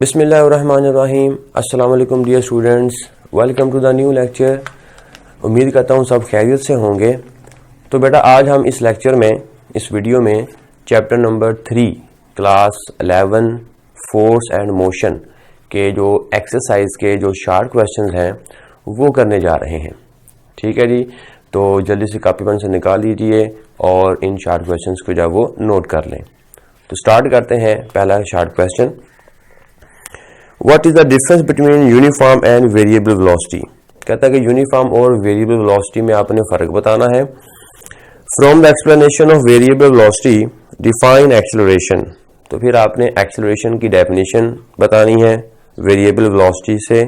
बिस्मिल्लाहिर्रहमानिर्रहीम। अस्सलाम वालेकुम dear students, welcome to the new lecture. उम्मीद करता हूँ सब खैरियत से होंगे। तो बेटा आज हम इस लेक्चर में, इस वीडियो में chapter number 3 class 11 force and motion के जो एक्सरसाइज के जो शार्ट क्वेश्चंस हैं वो करने जा रहे हैं। ठीक है जी, तो जल्दी से कॉपी पेन से निकाल लीजिए और इन शार्ट क्वेश्चंस को जो वो नोट कर लें। तो स्टार्ट करते हैं। पहला short question, What is the difference between uniform and variable velocity? कहता है कि यूनिफॉर्म और वेरिएबल वेलोसिटी में आपने फर्क बताना है। From the explanation of variable velocity, define acceleration. तो फिर आपने एक्सेलरेशन की डेफिनेशन बतानी है वेरिएबल वेलोसिटी से।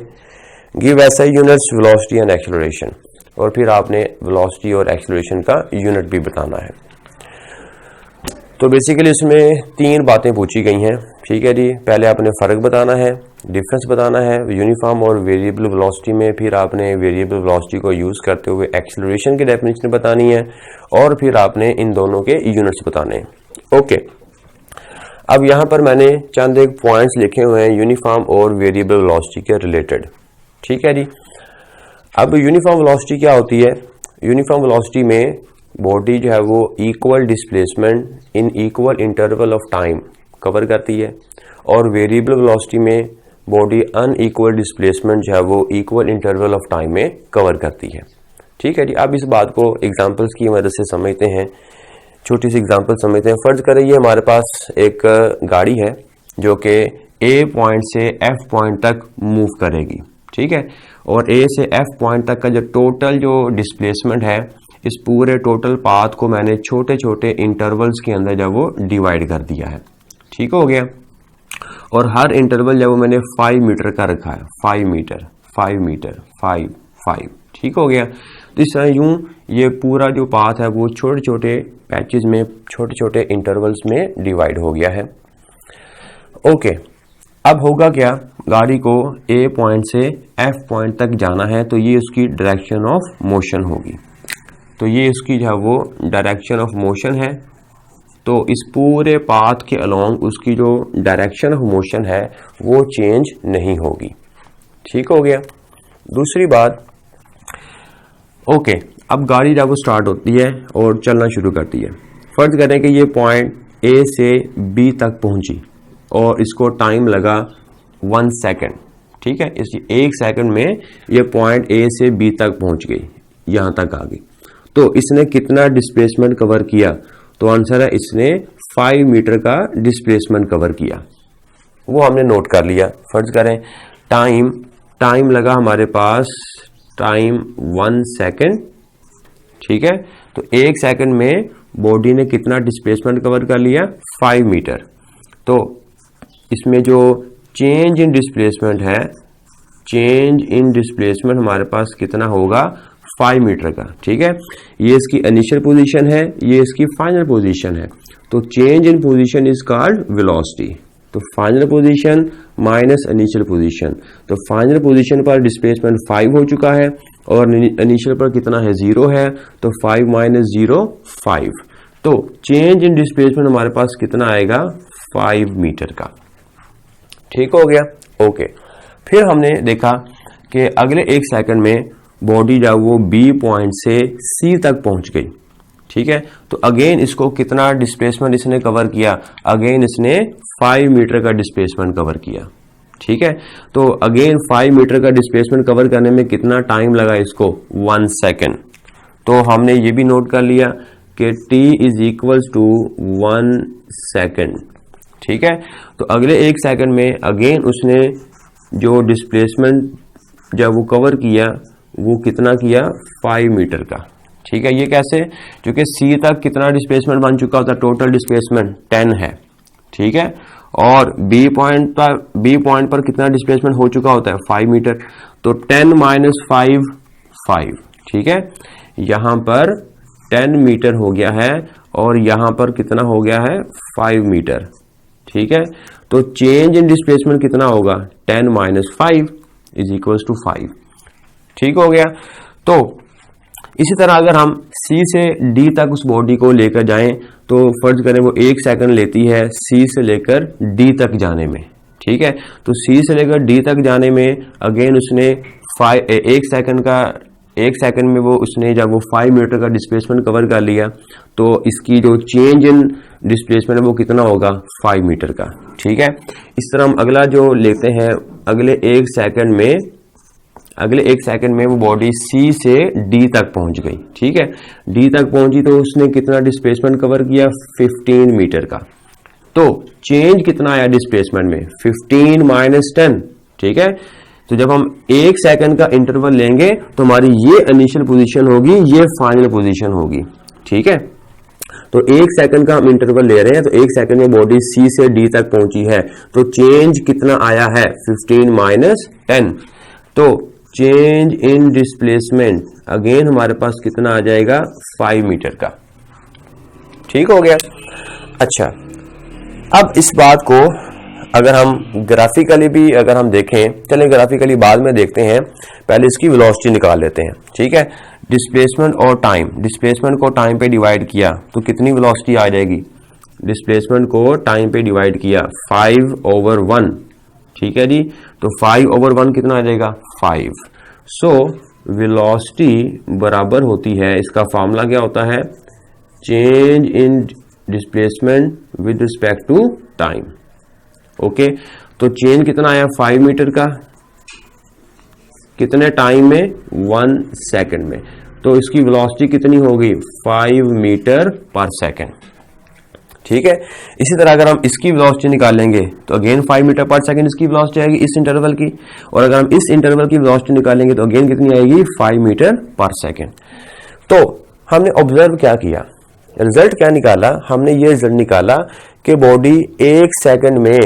Give SI units velocity and acceleration. और फिर आपने वेलोसिटी और एक्सेलरेशन का यूनिट भी बताना है। तो बेसिकली इसमें 3 बातें पूछी गई हैं। ठीक है जी, पहले आपने फ़र्क बताना है, डिफरेंस बताना है यूनिफॉर्म और वेरिएबल वेलोसिटी में, फिर आपने वेरिएबल वेलोसिटी को यूज़ करते हुए एक्सेलरेशन की डेफिनेशन बतानी है और फिर आपने इन दोनों के यूनिट्स बताने हैं। ओके, अब यहाँ पर मैंने चंद एक पॉइंट्स लिखे हुए हैं यूनिफॉर्म और वेरिएबल वेलोसिटी के रिलेटेड। ठीक है जी, अब यूनिफॉर्म वेलोसिटी क्या होती है? यूनिफॉर्म वेलोसिटी में बॉडी जो है वो equal displacement in equal interval of time cover करती है, और वेरिएबल वेलोसिटी में बॉडी अनइक्वल डिस्प्लेसमेंट जो है वो इक्वल इंटरवल ऑफ टाइम में कवर करती है। ठीक है जी, अब इस बात को एग्जांपल्स की मदद से समझते हैं। छोटी सी एग्जांपल समझते हैं। फर्ज करें ये हमारे पास एक गाड़ी है जो कि ए पॉइंट से एफ पॉइंट तक मूव करेगी। ठीक है, और ए से एफ पॉइंट तक का जो टोटल जो डिस्प्लेसमेंट है, इस पूरे टोटल पाथ को मैंने छोटे छोटे इंटरवल्स के अंदर जब वो डिवाइड कर दिया है। ठीक हो गया, और हर इंटरवल जब वो मैंने 5 मीटर का रखा है, 5 मीटर 5 मीटर 5 5। ठीक हो गया। तो इस तरह यूं ये पूरा जो पाथ है वो छोटे छोटे पैचेस में, छोटे छोटे इंटरवल्स में डिवाइड हो गया है। ओके, अब होगा क्या, गाड़ी को ए पॉइंट से एफ पॉइंट तक जाना है, तो ये उसकी डायरेक्शन ऑफ मोशन होगी। तो ये उसकी जो है वो डायरेक्शन ऑफ मोशन है। तो इस पूरे पाथ के अलोंग उसकी जो डायरेक्शन ऑफ मोशन है वो चेंज नहीं होगी। ठीक हो गया। दूसरी बात, ओके, अब गाड़ी जब वो स्टार्ट होती है और चलना शुरू करती है, फर्ज करें कि ये पॉइंट ए से बी तक पहुंची और इसको टाइम लगा 1 सेकेंड। ठीक है, इस 1 सेकेंड में ये पॉइंट ए से बी तक पहुंच गई, यहां तक आ गई। तो इसने कितना डिस्प्लेसमेंट कवर किया? तो आंसर है इसने 5 मीटर का डिस्प्लेसमेंट कवर किया। वो हमने नोट कर लिया। फर्ज करें टाइम लगा हमारे पास, टाइम 1 सेकेंड। ठीक है, तो 1 सेकेंड में बॉडी ने कितना डिस्प्लेसमेंट कवर कर लिया? 5 मीटर। तो इसमें जो चेंज इन डिस्प्लेसमेंट है, चेंज इन डिस्प्लेसमेंट हमारे पास कितना होगा? 5 मीटर का। ठीक है, ये इसकी इनिशियल पोजीशन है, ये इसकी फाइनल पोजीशन है। तो change in position is called velocity. तो final position minus initial position, तो फाइनल पोजीशन पर डिस्प्लेसमेंट 5 हो चुका है और इनिशियल पर कितना है? 0 है। तो 5 माइनस 0 5। तो चेंज इन डिस्प्लेसमेंट हमारे पास कितना आएगा? 5 मीटर का। ठीक हो गया। ओके, फिर हमने देखा कि अगले 1 सेकंड में बॉडी जब वो बी पॉइंट से सी तक पहुंच गई। ठीक है, तो अगेन इसको कितना डिस्प्लेसमेंट इसने कवर किया? अगेन इसने 5 मीटर का डिस्प्लेसमेंट कवर किया। ठीक है, तो अगेन 5 मीटर का डिस्प्लेसमेंट कवर करने में कितना टाइम लगा इसको? 1 सेकेंड। तो हमने ये भी नोट कर लिया कि t is equals to 1 second. ठीक है, तो अगले 1 सेकेंड में अगेन उसने जो डिस्प्लेसमेंट जब वो कवर किया वो कितना किया? 5 मीटर का। ठीक है, ये कैसे? क्योंकि सी तक कितना डिस्प्लेसमेंट बन चुका होता है? टोटल डिस्प्लेसमेंट 10 है। ठीक है, और बी पॉइंट पर कितना डिस्प्लेसमेंट हो चुका होता है? 5 मीटर। तो 10 माइनस 5 5। ठीक है, यहां पर 10 मीटर हो गया है और यहां पर कितना हो गया है? 5 मीटर। ठीक है, तो चेंज इन डिस्प्लेसमेंट कितना होगा? 10 माइनस 5 इज इक्वल्स टू 5। ठीक हो गया। तो इसी तरह अगर हम C से D तक उस बॉडी को लेकर जाएं, तो फर्ज करें वो 1 सेकंड लेती है C से लेकर D तक जाने में। ठीक है। तो C से लेकर D तक जाने में अगेन उसने 1 सेकंड में वो उसने जब वो 5 मीटर का डिस्प्लेसमेंट कवर कर लिया तो इसकी जो चेंज इन डिस्प्लेसमेंट है वो कितना होगा, 5 मीटर का। ठीक है। इस तरह हम अगला जो लेते हैं, अगले 1 सेकंड में वो बॉडी C से D तक पहुंच गई। ठीक है। D तक पहुंची तो उसने कितना डिस्प्लेसमेंट कवर किया, 15 मीटर का। तो चेंज कितना आया डिस्प्लेसमेंट में, 15 माइनस 10। ठीक है। तो जब हम 1 सेकंड का इंटरवल लेंगे तो हमारी ये इनिशियल पोजीशन होगी, ये फाइनल पोजीशन होगी। ठीक है। तो 1 सेकंड का हम इंटरवल ले रहे हैं, तो 1 सेकंड में बॉडी C से D तक पहुंची है, तो चेंज कितना आया है, 15 माइनस 10। तो चेंज इन डिस्प्लेसमेंट अगेन हमारे पास कितना आ जाएगा, 5 मीटर का। ठीक हो गया। अच्छा, अब इस बात को अगर हम ग्राफिकली भी अगर हम देखें, चलें ग्राफिकली बाद में देखते हैं, पहले इसकी वेलोसिटी निकाल लेते हैं। ठीक है। डिस्प्लेसमेंट और टाइम, डिस्प्लेसमेंट को टाइम पे डिवाइड किया तो कितनी वेलोसिटी आ जाएगी, डिस्प्लेसमेंट को टाइम पे डिवाइड किया 5/1। ठीक है जी। तो 5/1 कितना आ जाएगा, 5। सो वेलोसिटी बराबर होती है, इसका फॉर्मूला क्या होता है, change in displacement with respect to time. Okay. तो चेंज कितना आया, 5 मीटर का, कितने टाइम में, 1 सेकंड में। तो इसकी वेलोसिटी कितनी होगी, 5 मीटर पर सेकंड। ठीक है। इसी तरह अगर हम इसकी वेलोसिटी निकालेंगे तो अगेन 5 मीटर पर सेकंड इसकी वेलोसिटी आएगी इस इंटरवल की, और अगर हम इस इंटरवल की वेलोसिटी निकालेंगे तो अगेन कितनी आएगी, 5 मीटर पर सेकंड। तो हमने ऑब्जर्व क्या किया, रिजल्ट क्या निकाला, हमने ये रिजल्ट निकाला कि बॉडी 1 सेकंड में,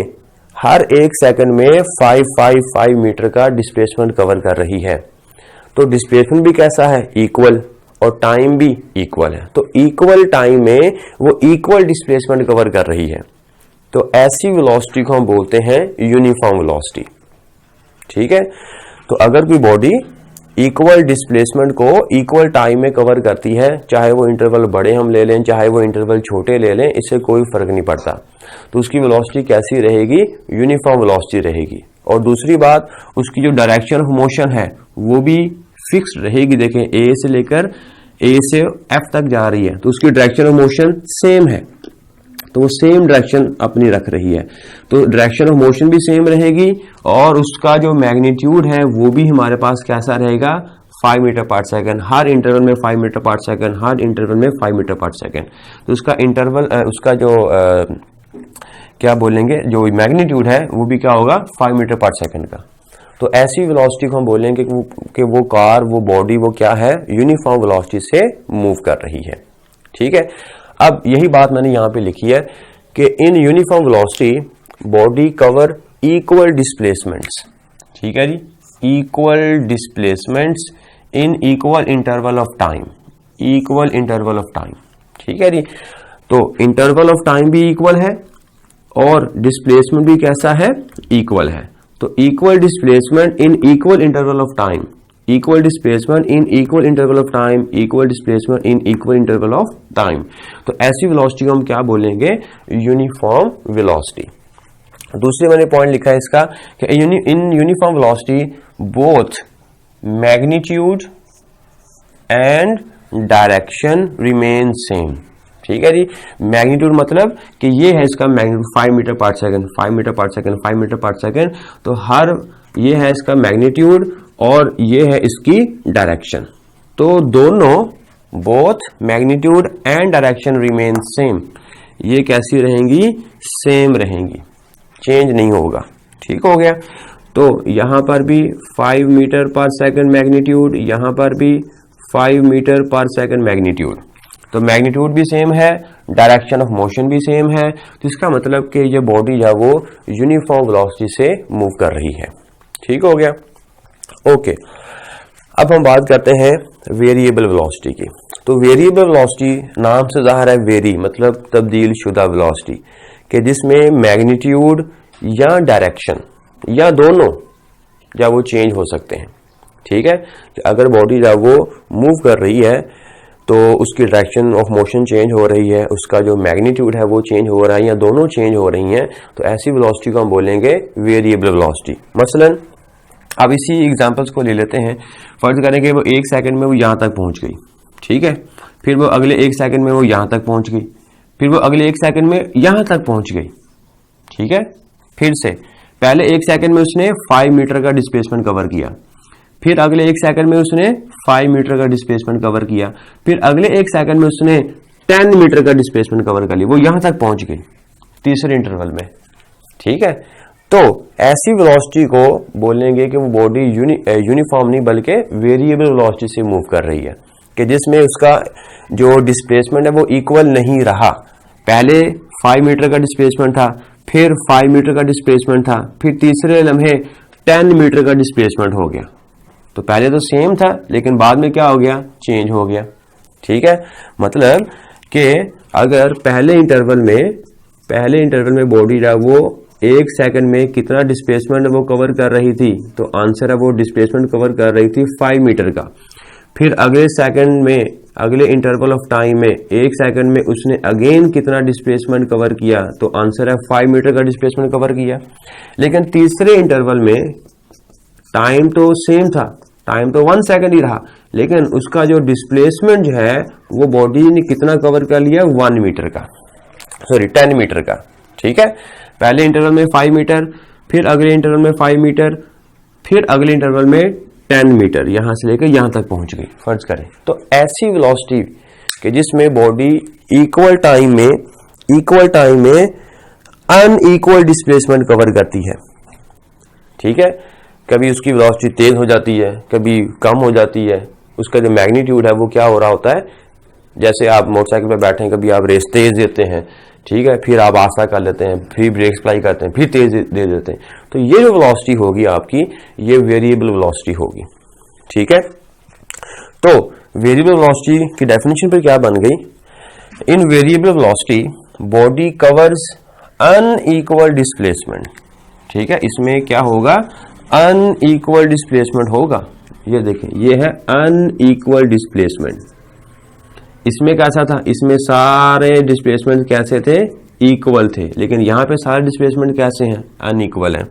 हर 1 सेकंड में 5 मीटर का डिस्प्लेसमेंट कवर कर रही है। तो डिस्प्लेसमेंट भी कैसा है, इक्वल, और टाइम भी इक्वल है। तो इक्वल टाइम में वो इक्वल डिस्प्लेसमेंट कवर कर रही है। तो ऐसी वेलोसिटी को हम बोलते हैं यूनिफॉर्म वेलोसिटी। ठीक है। तो अगर कोई बॉडी इक्वल डिस्प्लेसमेंट को इक्वल टाइम में कवर करती है, चाहे वो इंटरवल बड़े हम ले लें, चाहे वो इंटरवल छोटे ले लें, इससे कोई फर्क नहीं पड़ता। तो उसकी वेलोसिटी कैसी रहेगी, यूनिफॉर्म वेलोसिटी रहेगी। और दूसरी बात, उसकी जो डायरेक्शन ऑफ मोशन है वो भी फिक्स्ड रहेगी। देखें, ए से लेकर ए से एफ तक जा रही है तो उसकी डायरेक्शन ऑफ मोशन सेम है, तो वो सेम डायरेक्शन अपनी रख रही है। तो डायरेक्शन ऑफ मोशन भी सेम रहेगी और उसका जो मैग्नीट्यूड है वो भी हमारे पास कैसा रहेगा, 5 मीटर पर सेकंड। हर इंटरवल में 5 मीटर पर सेकंड, हर इंटरवल में 5 मीटर पर सेकंड। तो उसका इंटरवल, उसका जो क्या बोलेंगे, जो मैग्नीट्यूड है वो भी क्या होगा, 5 मीटर पर सेकंड का। तो ऐसी वेलोसिटी को हम बोलेंगे कि वो कार, वो बॉडी, वो क्या है, यूनिफॉर्म वेलोसिटी से मूव कर रही है। ठीक है। अब यही बात मैंने यहां पे लिखी है कि in uniform velocity body cover equal displacements. ठीक है जी, equal displacements in equal interval of time, equal interval of time. ठीक है जी। तो इंटरवल ऑफ टाइम भी इक्वल है और डिस्प्लेसमेंट भी कैसा है, इक्वल है। तो equal displacement in equal interval of time, equal displacement in equal interval of time, equal displacement in equal interval of time. तो ऐसी वेलोसिटी को हम क्या बोलेंगे, यूनिफॉर्म वेलोसिटी। दूसरे मैंने पॉइंट लिखा है इसका कि in uniform velocity both magnitude and direction remain same. ठीक है जी। मैग्नीट्यूड मतलब कि ये है इसका magnitude 5 metre per second, 5 metre per second, 5 metre per second. तो हर ये है इसका मैग्नीट्यूड और ये है इसकी डायरेक्शन। तो दोनों, both magnitude and direction remain same, ये कैसी रहेंगी, सेम रहेंगी, चेंज नहीं होगा। ठीक हो गया। तो यहां पर भी 5 मीटर पर सेकंड मैग्नीट्यूड, यहां पर भी 5 मीटर पर सेकंड मैग्नीट्यूड। तो मैग्नीट्यूड भी सेम है, डायरेक्शन ऑफ मोशन भी सेम है। तो इसका मतलब कि ये बॉडी है वो यूनिफॉर्म वेलोसिटी से मूव कर रही है। ठीक हो गया। ओके। अब हम बात करते हैं वेरिएबल वेलोसिटी की। तो वेरिएबल वेलोसिटी नाम से जाहिर है, वेरी मतलब तब्दील शुदा वेलोसिटी, कि जिसमें मैग्नीट्यूड या डायरेक्शन या दोनों जब वो चेंज हो सकते हैं। ठीक है। अगर बॉडी जब वो मूव कर रही है तो उसकी डायरेक्शन ऑफ मोशन चेंज हो रही है, उसका जो मैग्नीट्यूड है वो चेंज हो रहा है या दोनों चेंज हो रही हैं, तो ऐसी वेलोसिटी को हम बोलेंगे वेरिएबल वेलोसिटी। मसलन अब इसी एग्जांपल्स को ले लेते हैं। फर्ज करें कि वो 1 सेकंड में वो यहाँ तक पहुंच गई, ठीक है, फिर वो अगले 1 सेकंड में वो यहाँ तक पहुंच गई, फिर वो अगले 1 सेकंड में यहाँ तक पहुंच गई, ठीक है। फिर से पहले 1 सेकंड में उसने 5 मीटर का डिस्प्लेसमेंट कवर किया, फिर अगले 1 सेकंड में उसने 5 मीटर का डिस्प्लेसमेंट कवर किया, फिर अगले 1 सेकंड में उसने 10 मीटर का डिस्प्लेसमेंट कवर कर लिया, वो यहां तक पहुंच गई तीसरे इंटरवल में, ठीक है। तो ऐसी वेलोसिटी को बोलेंगे कि वो बॉडी यूनिफॉर्म नहीं बल्कि वेरिएबल वेलोसिटी से मूव कर रही है, कि जिसमें उसका जो डिस्प्लेसमेंट है वो इक्वल नहीं रहा। पहले 5 मीटर का डिस्प्लेसमेंट था, फिर 5 मीटर का डिस्प्लेसमेंट था, फिर तीसरे लम्हे 10 मीटर का डिस्प्लेसमेंट हो गया। तो पहले तो सेम था लेकिन बाद में क्या हो गया, चेंज हो गया, ठीक है। मतलब कि अगर पहले इंटरवल में बॉडी है वो 1 सेकंड में कितना डिस्प्लेसमेंट वो कवर कर रही थी, तो आंसर है वो डिस्प्लेसमेंट कवर कर रही थी 5 मीटर का। फिर अगले सेकंड में, अगले इंटरवल ऑफ टाइम में 1 सेकंड में उसने अगेन कितना डिस्प्लेसमेंट कवर किया, तो आंसर है 5 मीटर का डिस्प्लेसमेंट कवर किया। लेकिन तीसरे इंटरवल में टाइम तो सेम था, टाइम तो 1 सेकंड ही रहा, लेकिन उसका जो डिस्प्लेसमेंट जो है वो बॉडी ने कितना कवर कर लिया, 10 मीटर का, ठीक है। पहले इंटरवल में 5 मीटर, फिर अगले इंटरवल में 5 मीटर, फिर अगले इंटरवल में 10 मीटर, यहां से लेकर यहां तक पहुंच गई, फर्ज करें। तो ऐसी वेलोसिटी कि जिसमें बॉडी इक्वल टाइम में अनइक्वल डिस्प्लेसमेंट कवर करती है, ठीक है। कभी उसकी वेलोसिटी तेज हो जाती है, कभी कम हो जाती है, उसका जो मैग्नीट्यूड है वो क्या हो रहा होता है, जैसे आप मोटरसाइकिल पर बैठे हैं, कभी आप रेस तेज देते हैं, ठीक है, फिर आप आस्था कर लेते हैं, फिर ब्रेक अप्लाई करते हैं, फिर तेज दे देते हैं, तो ये जो वेलोसिटी होगी आपकी, ये वेरिएबल वेलोसिटी होगी, ठीक है। तो वेरिएबल वेलोसिटी की डेफिनेशन पर क्या बन गई, in variable velocity body covers unequal displacement, ठीक है। इसमें क्या होगा, अनइक्वल डिस्प्लेसमेंट होगा। ये देखिए, ये है अनइक्वल डिस्प्लेसमेंट। इसमें कैसा था, इसमें सारे डिस्प्लेसमेंट कैसे थे, इक्वल थे, लेकिन यहां पे सारे डिस्प्लेसमेंट कैसे हैं, अनइक्वल हैं।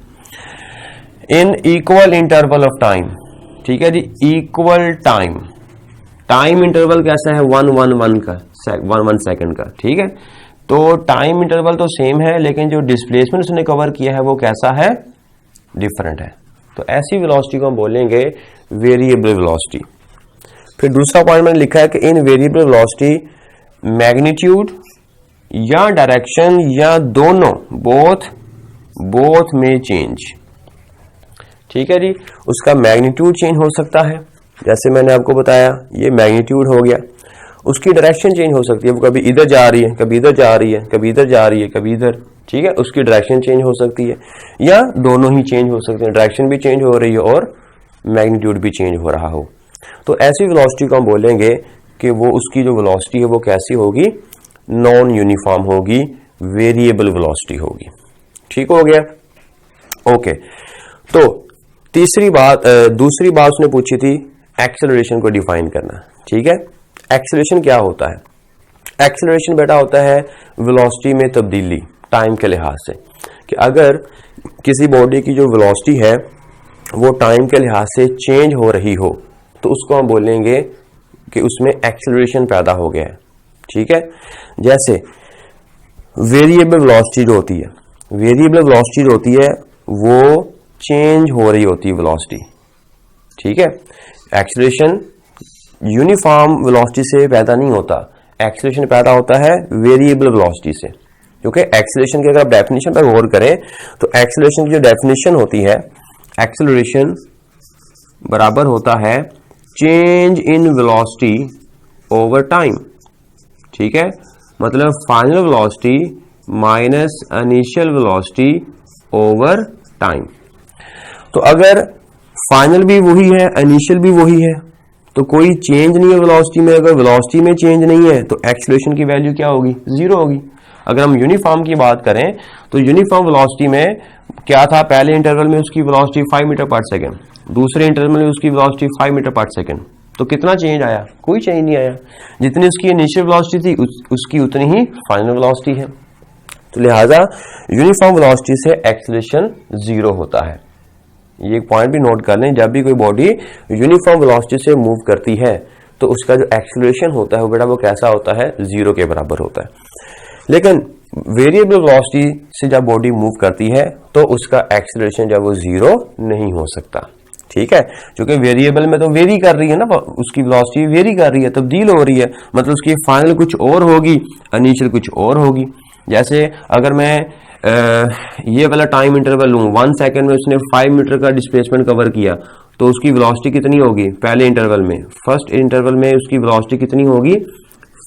इन इक्वल इंटरवल ऑफ टाइम, ठीक है जी, इक्वल टाइम इंटरवल कैसा है, 1 सेकंड का, ठीक है। तो टाइम इंटरवल तो सेम है, लेकिन जो डिस्प्लेसमेंट उसने कवर किया है वो कैसा है, डिफरेंट है। तो ऐसी वेलोसिटी को हम बोलेंगे वेरिएबल वेलोसिटी। फिर दूसरा पॉइंट मैंने लिखा है कि इन वेरिएबल वेलोसिटी मैग्नीट्यूड या डायरेक्शन या दोनों बोथ में चेंज, ठीक है जी। उसका मैग्नीट्यूड चेंज हो सकता है, जैसे मैंने आपको बताया ये मैग्नीट्यूड हो गया। उसकी डायरेक्शन चेंज हो सकती है, वो कभी इधर जा रही है, कभी इधर जा रही है, कभी इधर जा रही है, कभी इधर, ठीक है। उसकी डायरेक्शन चेंज हो सकती है या दोनों ही चेंज हो सकते हैं, डायरेक्शन भी चेंज हो रही है और मैग्नीट्यूड भी चेंज हो रहा हो। तो ऐसी वेलोसिटी को हम बोलेंगे कि वो उसकी जो वेलोसिटी है वो कैसी होगी, नॉन यूनिफॉर्म होगी, वेरिएबल वेलोसिटी होगी, ठीक हो गया, ओके। तो दूसरी बात उसने पूछी थी एक्सेलरेशन को डिफाइन करना, ठीक है। एक्सेलरेशन क्या होता है, एक्सेलरेशन बेटा होता है वेलोसिटी में तब्दीली टाइम के लिहाज से, कि अगर किसी बॉडी की जो वेलोसिटी है वो टाइम के लिहाज से चेंज हो रही हो तो उसको हम बोलेंगे कि उसमें एक्सेलरेशन पैदा हो गया है, ठीक है। जैसे वेरिएबल वेलोसिटी जो होती है, वेरिएबल वेलोसिटी जो होती है वो चेंज हो रही होती है वेलोसिटी, ठीक है। एक्सेलरेशन यूनिफॉर्म वेलोसिटी से पैदा नहीं होता, एक्सेलरेशन पैदा होता है वेरिएबल वेलोसिटी से, क्योंकि एक्सेलरेशन की अगर आप डेफिनेशन पर गौर करें तो एक्सेलरेशन की जो डेफिनेशन होती है, एक्सेलरेशन बराबर होता है change in velocity over time, ठीक है। मतलब final velocity minus initial velocity over time. तो अगर फाइनल भी वही है, इनिशियल भी वही है, तो कोई चेंज नहीं है वेलोसिटी में। अगर वेलोसिटी में चेंज नहीं है तो एक्सेलरेशन की वैल्यू क्या होगी, 0 होगी। अगर हम यूनिफॉर्म की बात करें तो यूनिफॉर्म वेलोसिटी में क्या था, पहले इंटरवल में उसकी वेलोसिटी 5 मीटर पर सेकंड, दूसरे इंटरवल में उसकी वेलोसिटी 5 मीटर पर सेकंड, तो कितना चेंज आया? कोई चेंज नहीं आया। जितनी उसकी इनिशियल वेलोसिटी थी उसकी उतनी ही फाइनल वेलोसिटी है। तो लिहाजा यूनिफॉर्म वेलोसिटी से एक्सेलरेशन 0 होता है। ये पॉइंट भी नोट कर लें, जब भी कोई बॉडी यूनिफॉर्म वेलोसिटी से मूव करती है तो उसका जो एक्सेलरेशन होता है वो बेटा वो कैसा होता है? 0 के बराबर होता है। लेकिन वेरिएबल वेलोसिटी से जब बॉडी मूव करती है तो उसका एक्सेलरेशन जब वो 0 नहीं हो सकता। ठीक है, क्योंकि वेरिएबल में तो वेरी कर रही है ना, उसकी वेलोसिटी वेरी कर रही है, तब्दील हो रही है, मतलब उसकी फाइनल कुछ और होगी, इनिशियल कुछ और होगी। जैसे अगर मैं ये वाला टाइम इंटरवल लूं, 1 सेकंड में उसने 5 मीटर का डिस्प्लेसमेंट कवर किया, तो उसकी वेलोसिटी कितनी होगी? पहले इंटरवल में, फर्स्ट इंटरवल में उसकी वेलोसिटी कितनी होगी?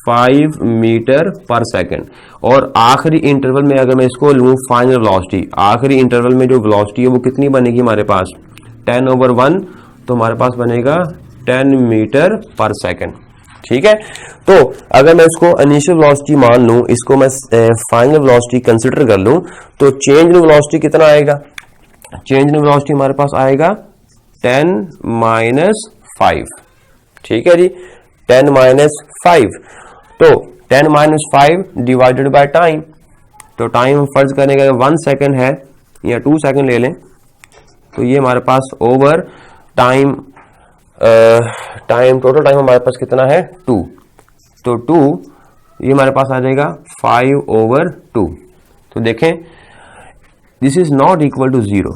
5 मीटर पर सेकंड। और आखिरी इंटरवल में अगर मैं इसको लूं फाइनल वेलोसिटी, आखिरी इंटरवल में जो वेलोसिटी है वो कितनी बनेगी हमारे पास? 10/1, तो हमारे पास बनेगा 10 मीटर पर सेकंड। ठीक है, तो अगर मैं इसको इनिशियल वेलोसिटी मान लूं, इसको मैं फाइनल वेलोसिटी कंसीडर कर लूं, तो चेंज इन वेलोसिटी कितना आएगा? चेंज इन वेलोसिटी हमारे पास आएगा 10 - 5। ठीक है जी, 10 - 5। तो 10 - 5 डिवाइडेड बाय टाइम, तो टाइम हम फर्ज करेंगे 1 सेकंड है या 2 सेकंड ले लें, तो ये हमारे पास ओवर टाइम टोटल टाइम हमारे पास कितना है? 2। तो 2 ये हमारे पास आ जाएगा 5/2। तो देखें this is not equal to 0,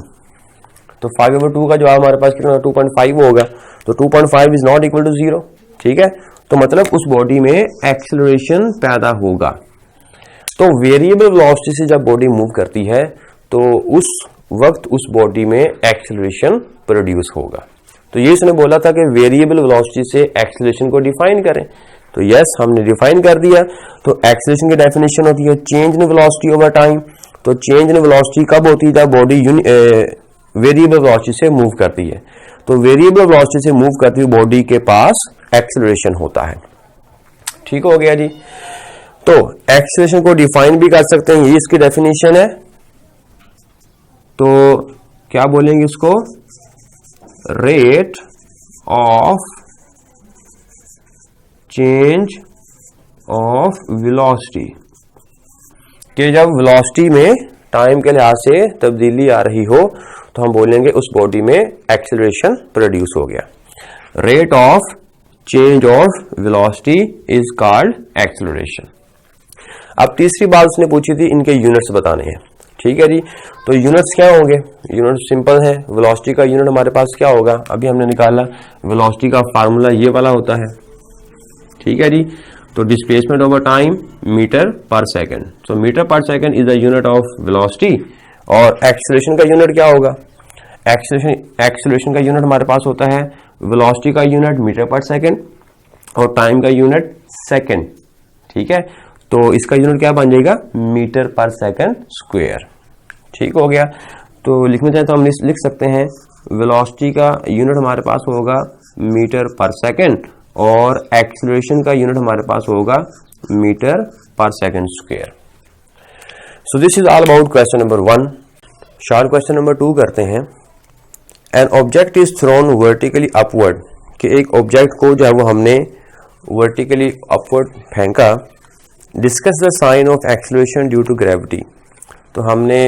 तो 5/2 का जवाब हमारे पास कितना? 2.5 होगा। तो 2.5 इज नॉट इक्वल टू 0। ठीक है, तो मतलब उस बॉडी में एक्सेलरेशन पैदा होगा। तो वेरिएबल वेलोसिटी से जब बॉडी मूव करती है तो उस वक्त उस बॉडी में एक्सेलरेशन प्रोड्यूस होगा। तो ये इसने बोला था कि वेरिएबल वेलोसिटी से एक्सेलरेशन को डिफाइन करें, तो यस हमने डिफाइन कर दिया। तो एक्सेलरेशन की डेफिनेशन होती है change in velocity over time. तो चेंज इन वेलोसिटी कब होती है? जब बॉडी वेरिएबल वेलोसिटी से मूव करती है। तो वेरिएबल वेलोसिटी से मूव करती हुई बॉडी के पास एक्सेलरेशन होता है। ठीक हो गया जी। तो एक्सेलरेशन को डिफाइन भी कर सकते हैं, ये इसकी डेफिनेशन है। तो क्या बोलेंगे इसको? Rate of change of velocity, कि जब वेलोसिटी में टाइम के लिहाज से तब्दीली आ रही हो तो हम बोलेंगे उस बॉडी में एक्सेलरेशन प्रोड्यूस हो गया। Rate of change of velocity is called acceleration. अब तीसरी बात उसने पूछी थी, इनके यूनिट्स बताने हैं। ठीक है जी, तो यूनिट्स क्या होंगे? यूनिट सिंपल है, वेलोसिटी का यूनिट हमारे पास क्या होगा? अभी हमने निकाला, वेलोसिटी का फार्मूला ये वाला होता है। ठीक है जी, तो displacement over time metre per second, तो metre per second is the unit of velocity. और एक्सेलरेशन का यूनिट क्या होगा? एक्सेलरेशन का यूनिट हमारे पास होता है वेलोसिटी का यूनिट मीटर पर सेकंड और टाइम का यूनिट सेकंड। ठीक है, तो इसका यूनिट क्या बन जाएगा? Metre per second square. ठीक हो गया। तो लिखना चाहे तो हम लिख सकते हैं वेलोसिटी का यूनिट हमारे पास होगा मीटर पर सेकंड और एक्सेलरेशन का यूनिट हमारे पास होगा metre per second square. So this is all about question number 1। Short question number 2 करते हैं। An object is thrown vertically upward, कि एक ऑब्जेक्ट को जो वो हमने वर्टिकली अपवर्ड फेंका। Discuss the sign of acceleration due to gravity, तो हमने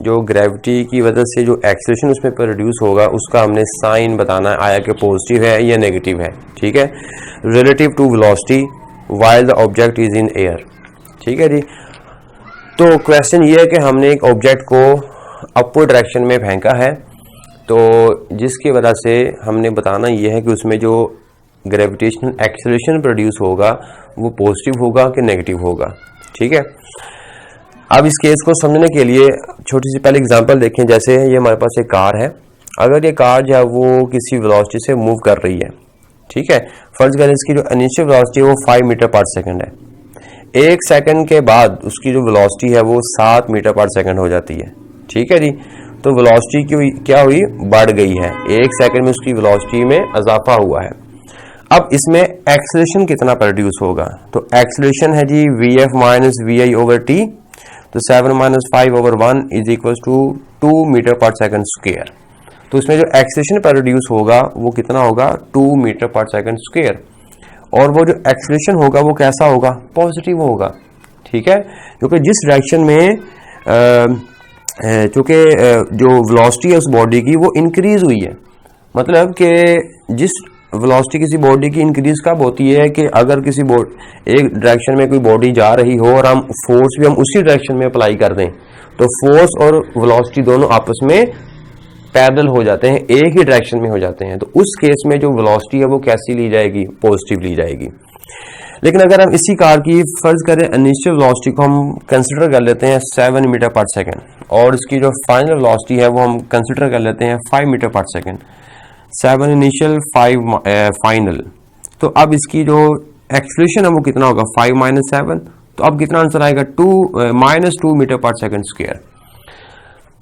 जो ग्रेविटी की वजह से जो एक्सेलरेशन उसमें प्रोड्यूस होगा उसका हमने साइन बताना है, आया कि पॉजिटिव है या नेगेटिव है। ठीक है, relative to velocity while the object is in air. ठीक है जी, तो क्वेश्चन ये है कि हमने एक ऑब्जेक्ट को अपवर्ड डायरेक्शन में फेंका है, तो जिसकी वजह से हमने बताना यह है कि उसमें जो ग्रेविटेशनल एक्सेलरेशन प्रोड्यूस होगा वो पॉजिटिव होगा कि नेगेटिव होगा। ठीक है, अब इस केस को समझने के लिए छोटी सी पहले एग्जांपल देखें। जैसे ये हमारे पास एक कार है, अगर ये कार जो है वो किसी वेलोसिटी से मूव कर रही है। ठीक है, फर्ज करें इसकी जो इनिशियल वेलोसिटी है वो 5 मीटर पर सेकंड है। 1 सेकंड के बाद उसकी जो वेलोसिटी है वो 7 मीटर पर सेकंड हो जाती है। ठीक है जी, तो वेलोसिटी की क्या हुई? बढ़ गई है। 1 सेकंड में उसकी वेलोसिटी में इजाफा हुआ है। अब इसमें एक्सेलरेशन कितना प्रोड्यूस होगा? तो एक्सेलरेशन है जी vf minus vi over t, तो 7 - 5/1 is equal to 2 metre per second square. तो इसमें जो एक्सेलरेशन प्रोड्यूस होगा वो कितना होगा 2 मीटर पर सेकंड स्क्वायर, और वो जो एक्सेलरेशन होगा वो कैसा होगा, पॉजिटिव होगा। ठीक है, क्योंकि जिस डायरेक्शन में चूंकि जो वेलोसिटी है उस बॉडी की वो इंक्रीज हुई है, मतलब कि जिस वेलोसिटी किसी बॉडी की इंक्रीज कब होती है कि अगर किसी एक डायरेक्शन में कोई बॉडी जा रही हो और हम फोर्स भी हम उसी डायरेक्शन में अप्लाई कर दें, तो फोर्स और वेलोसिटी दोनों आपस में पैरेलल हो जाते हैं, एक ही डायरेक्शन में हो जाते हैं। तो उस केस में जो वेलोसिटी है वो कैसी ली जाएगी, पॉजिटिव ली जाएगी। लेकिन अगर हम इसी कार की फर्ज करें इनिशियल वेलोसिटी को हम कंसिडर कर लेते हैं 7 मीटर पर सेकंड, और इसकी जो फाइनल वेलोसिटी है वो हम कंसिडर कर लेते हैं 5 metre per second. 7 initial 5 final, तो अब इसकी जो एक्सेलरेशन है वो कितना होगा 5 - 7, तो अब कितना आंसर आएगा -2 मीटर पर सेकंड स्क्वायर।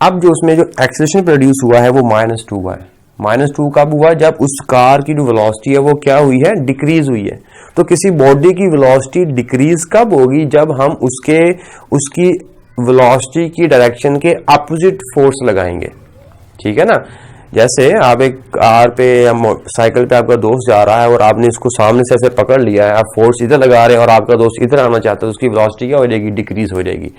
अब जो उसमें जो एक्सेलरेशन प्रोड्यूस हुआ है वो -2 हुआ है। -2 कब हुआ, जब उस कार की जो वेलोसिटी है वो क्या हुई है, डिक्रीज हुई है। तो किसी बॉडी की वेलोसिटी डिक्रीज कब होगी, जब हम उसकी वेलोसिटी की डायरेक्शन के अपोजिट फोर्स लगाएंगे। ठीक है ना, जैसे आप एक कार पे या साइकिल पे आपका दोस्त जा रहा है और आपने इसको सामने से ऐसे पकड़ लिया है, आप फोर्स इधर लगा रहे हैं और आपका दोस्त इधर आना चाहता है, तो उसकी वेलोसिटी क्या हो जाएगी, डिक्रीज हो जाएगी।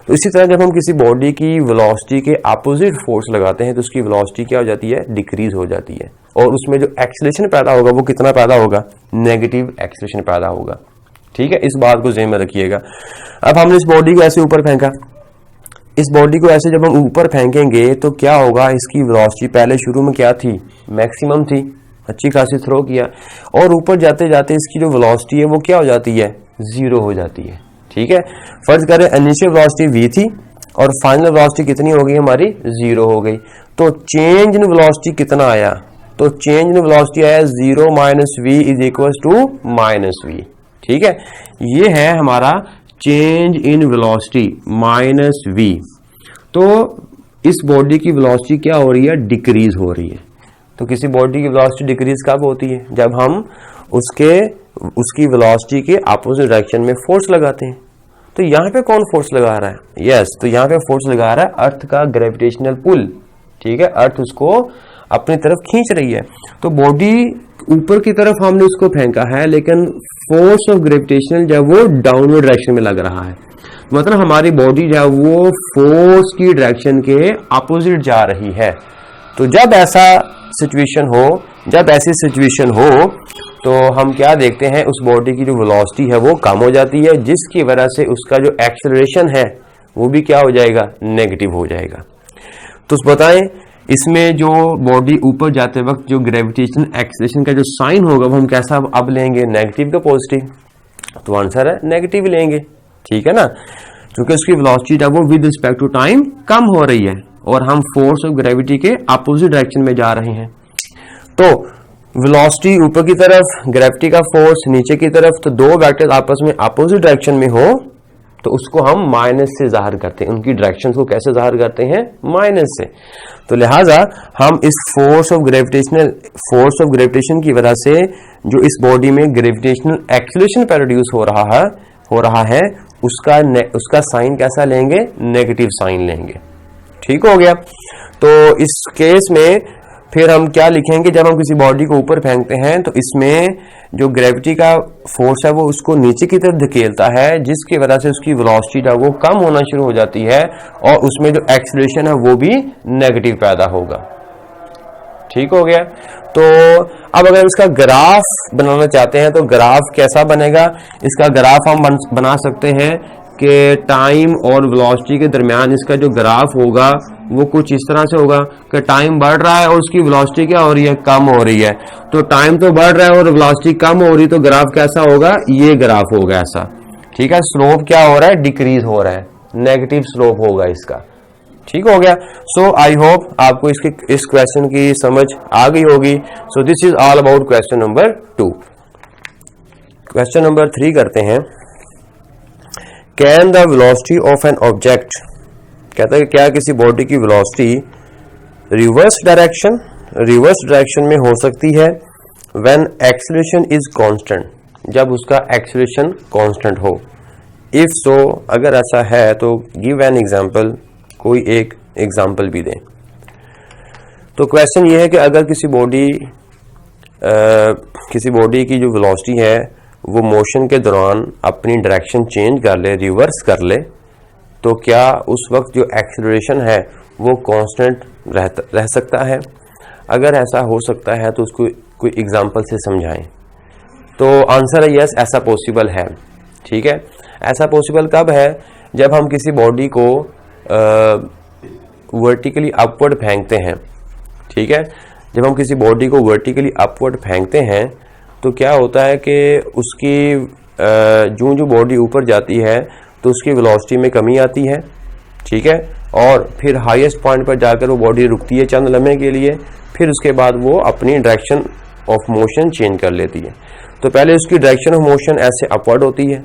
तो इसी तरह जब हम किसी बॉडी की वेलोसिटी के अपोजिट फोर्स लगाते हैं तो उसकी वेलोसिटी क्या हो जाती है, डिक्रीज हो जाती है, और उसमें जो एक्सेलरेशन पैदा होगा वो कितना पैदा होगा, नेगेटिव एक्सेलरेशन पैदा होगा। ठीक है, इस बात को ज़हन में रखिएगा। अब हमने इस बॉडी को ऐसे ऊपर फेंका, इस बॉडी को ऐसे जब हम ऊपर फेंकेंगे तो क्या होगा, इसकी वेलोसिटी पहले शुरू में क्या थी, मैक्सिमम थी, अच्छी खासी थ्रो किया, और ऊपर जाते जाते इसकी जो वेलोसिटी है वो क्या हो जाती है, 0 हो जाती है। ठीक है, फर्ज करें इनिशियल वेलोसिटी v थी और फाइनल वेलोसिटी कितनी हो गई हमारी, 0 हो गई। तो चेंज इन वेलोसिटी कितना आया, तो चेंज इन वेलोसिटी आया 0 - v = -v। ठीक है, ये है हमारा चेंज इन वेलोसिटी -v। तो इस बॉडी की वेलोसिटी क्या हो रही है, डिक्रीज हो रही है। तो किसी बॉडी की वेलोसिटी डिक्रीज कब होती है, जब हम उसकी वेलोसिटी के अपोजिट डायरेक्शन में फोर्स लगाते हैं। तो यहाँ पे कौन फोर्स लगा रहा है, यस, तो यहाँ पे फोर्स लगा रहा है अर्थ का ग्रेविटेशनल पुल। ठीक है, अर्थ उसको अपनी तरफ खींच रही है। तो बॉडी ऊपर की तरफ हमने उसको फेंका है, लेकिन फोर्स ऑफ ग्रेविटेशनल जो है वो डाउनवर्ड डायरेक्शन में लग रहा है। मतलब हमारी बॉडी जो है वो फोर्स की डायरेक्शन के अपोजिट जा रही है। तो जब ऐसा ऐसी सिचुएशन हो तो हम क्या देखते हैं, उस बॉडी की जो वेलोसिटी है वो कम हो जाती है, जिसकी वजह से उसका जो एक्सेलरेशन है वो भी क्या हो जाएगा, नेगेटिव हो जाएगा। तो बताएं इसमें जो बॉडी ऊपर जाते वक्त जो ग्रेविटेशन एक्सेलरेशन का जो साइन होगा वो हम कैसा अब लेंगे, नेगेटिव का पॉजिटिव, तो आंसर है नेगेटिव लेंगे। ठीक है ना, क्योंकि उसकी वेलोसिटी वो विद रिस्पेक्ट टू टाइम कम हो रही है और हम फोर्स ऑफ ग्रेविटी के अपोजिट डायरेक्शन में जा रहे हैं। तो वेलोसिटी ऊपर की तरफ, ग्रेविटी का फोर्स नीचे की तरफ, तो दो वेक्टर्स आपस में अपोजिट डायरेक्शन में हो तो उसको हम माइनस से जाहिर करते हैं। उनकी डायरेक्शन को कैसे जाहिर करते हैं, माइनस से। तो लिहाजा हम इस फोर्स ऑफ ग्रेविटेशन की वजह से जो इस बॉडी में ग्रेविटेशनल एक्सेलरेशन प्रोड्यूस हो रहा है उसका साइन कैसा लेंगे, नेगेटिव साइन लेंगे। ठीक हो गया। तो इस केस में फिर हम क्या लिखेंगे, जब हम किसी बॉडी को ऊपर फेंकते हैं तो इसमें जो ग्रेविटी का फोर्स है वो उसको नीचे की तरफ धकेलता है, जिसकी वजह से उसकी वेलोसिटी है वो कम होना शुरू हो जाती है और उसमें जो एक्सेलरेशन है वो भी नेगेटिव पैदा होगा। ठीक हो गया। तो अब अगर इसका ग्राफ बनाना चाहते हैं तो ग्राफ कैसा बनेगा, इसका ग्राफ हम बना सकते हैं कि टाइम और वेलोसिटी के दरमियान इसका जो ग्राफ होगा वो कुछ इस तरह से होगा कि टाइम बढ़ रहा है और उसकी वेलोसिटी क्या हो रही है, कम हो रही है। तो टाइम तो बढ़ रहा है और वेलोसिटी कम हो रही है, तो ग्राफ कैसा होगा, ये ग्राफ होगा ऐसा। ठीक है, स्लोप क्या हो रहा है, डिक्रीज हो रहा है, नेगेटिव स्लोप होगा इसका। ठीक हो गया। सो आई होप आपको इस क्वेश्चन की समझ आ गई होगी। सो this is all about question number 2। Question number 3 करते हैं। Can the velocity of an object, कहता है कि क्या किसी बॉडी की वेलोसिटी रिवर्स डायरेक्शन में हो सकती है व्हेन एक्सेलरेशन इज कांस्टेंट, जब उसका एक्सेलरेशन कांस्टेंट हो। इफ सो, अगर ऐसा है तो गिव एन एग्जांपल, कोई एक एग्जांपल भी दें। तो क्वेश्चन ये है कि अगर किसी बॉडी की जो वेलोसिटी है वो मोशन के दौरान अपनी डायरेक्शन चेंज कर ले, रिवर्स कर ले, तो क्या उस वक्त जो एक्सेलरेशन है वो कांस्टेंट रह सकता है? अगर ऐसा हो सकता है तो उसको कोई एग्जांपल से समझाएं। तो आंसर है यस, ऐसा पॉसिबल है। ठीक है, ऐसा पॉसिबल कब है? जब हम किसी बॉडी को वर्टिकली अपवर्ड फेंकते हैं। ठीक है, जब हम किसी बॉडी को वर्टिकली अपवर्ड फेंकते हैं तो क्या होता है कि उसकी जो बॉडी ऊपर जाती है तो उसकी वेलोसिटी में कमी आती है। ठीक है, और फिर हाईएस्ट पॉइंट पर जाकर वो बॉडी रुकती है चंद लम्हे के लिए, फिर उसके बाद वो अपनी डायरेक्शन ऑफ मोशन चेंज कर लेती है। तो पहले उसकी डायरेक्शन ऑफ मोशन ऐसे अपवर्ड होती है,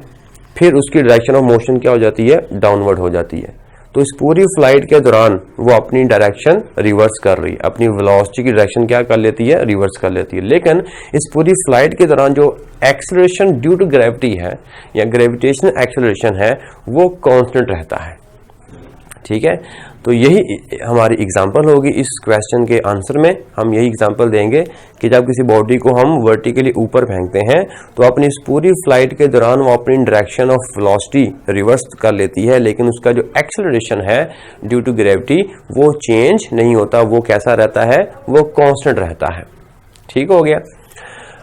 फिर उसकी डायरेक्शन ऑफ मोशन क्या हो जाती है? डाउनवर्ड हो जाती है। तो इस पूरी फ्लाइट के दौरान वो अपनी डायरेक्शन रिवर्स कर रही है, अपनी वेलोसिटी की डायरेक्शन क्या कर लेती है? रिवर्स कर लेती है। लेकिन इस पूरी फ्लाइट के दौरान जो एक्सेलरेशन ड्यू टू ग्रेविटी है या ग्रेविटेशनल एक्सेलरेशन है वो कांस्टेंट रहता है। ठीक है, तो यही हमारी एग्जांपल होगी इस क्वेश्चन के आंसर में। हम यही एग्जांपल देंगे कि जब किसी बॉडी को हम वर्टिकली ऊपर फेंकते हैं तो अपनी इस पूरी फ्लाइट के दौरान वो अपनी डायरेक्शन ऑफ वेलोसिटी रिवर्स कर लेती है, लेकिन उसका जो एक्सेलरेशन है ड्यू टू ग्रेविटी वो चेंज नहीं होता, वो कैसा रहता है? वो कांस्टेंट रहता है। ठीक हो गया।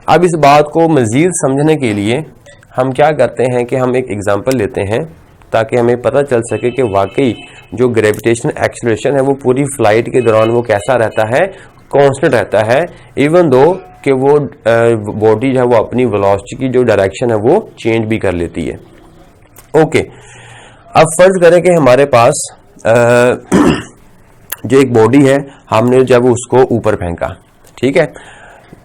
अब इस बात को मजीद समझने के लिए हम क्या करते हैं कि हम एक एग्जाम्पल लेते हैं ताकि हमें पता चल सके कि वाकई जो ग्रेविटेशनल एक्सेलरेशन है वो पूरी फ्लाइट के दौरान वो कैसा रहता है? कांस्टेंट रहता है, इवन दो कि वो बॉडी जो है वो अपनी वेलोसिटी की जो डायरेक्शन है वो चेंज भी कर लेती है। ओके, अब फर्ज करें कि हमारे पास जो एक बॉडी है, हमने जब उसको ऊपर फेंका, ठीक है,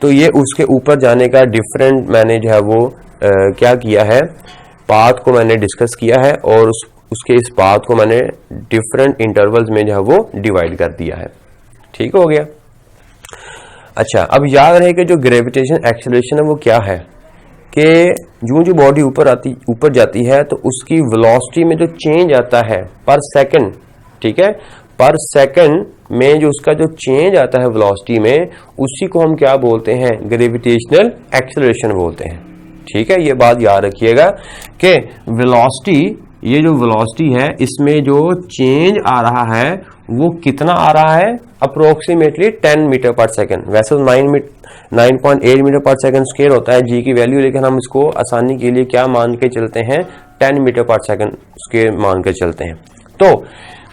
तो ये उसके ऊपर जाने का डिफरेंट मैंने जो है वो क्या किया है, पाथ को मैंने डिस्कस किया है और उसके इस पाथ को मैंने डिफरेंट इंटरवल्स में जो है वो डिवाइड कर दिया है। ठीक हो गया। अच्छा, अब याद रहे कि जो ग्रेविटेशन एक्सेलरेशन है वो क्या है कि जो बॉडी ऊपर जाती है तो उसकी वेलोसिटी में जो चेंज आता है पर सेकंड, ठीक है, पर सेकंड में जो उसका जो चेंज आता है वेलोसिटी में, उसी को हम क्या बोलते हैं? ग्रेविटेशनल एक्सेलरेशन बोलते हैं। ठीक है, ये बात याद रखिएगा कि वेलोसिटी, ये जो वेलोसिटी है इसमें जो चेंज आ रहा है वो कितना आ रहा है? Approximately 10 metre per second. वैसे तो 9.8 मीटर पर सेकंड स्क्वायर होता है जी की वैल्यू, लेकिन हम इसको आसानी के लिए क्या मान के चलते हैं? 10 मीटर पर सेकंड स्क्वायर मान के चलते हैं। तो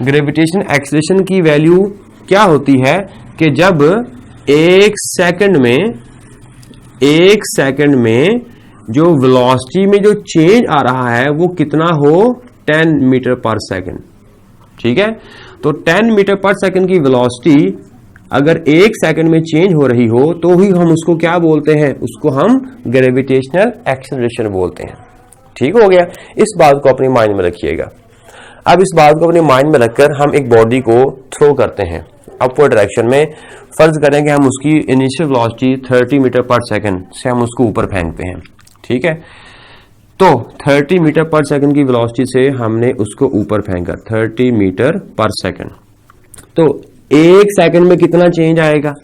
ग्रेविटेशन एक्सेलरेशन की वैल्यू क्या होती है कि जब एक सेकंड में जो वेलोसिटी में जो चेंज आ रहा है वो कितना हो? 10 मीटर पर सेकंड। ठीक है, तो 10 मीटर पर सेकंड की वेलोसिटी अगर एक सेकंड में चेंज हो रही हो तो ही हम उसको क्या बोलते हैं? उसको हम ग्रेविटेशनल एक्सेलरेशन बोलते हैं। ठीक हो गया। इस बात को अपने माइंड में रखिएगा। अब इस बात को अपने माइंड में रखकर हम एक बॉडी को थ्रो करते हैं अपवर्ड डायरेक्शन में। फर्ज करें कि हम उसकी initial velocity 30 metre per second से हम उसको ऊपर फेंकते हैं। ठीक है, तो 30 मीटर पर सेकंड की वेलोसिटी से हमने उसको ऊपर फेंका 30 मीटर पर सेकंड। तो एक सेकंड में कितना चेंज आएगा?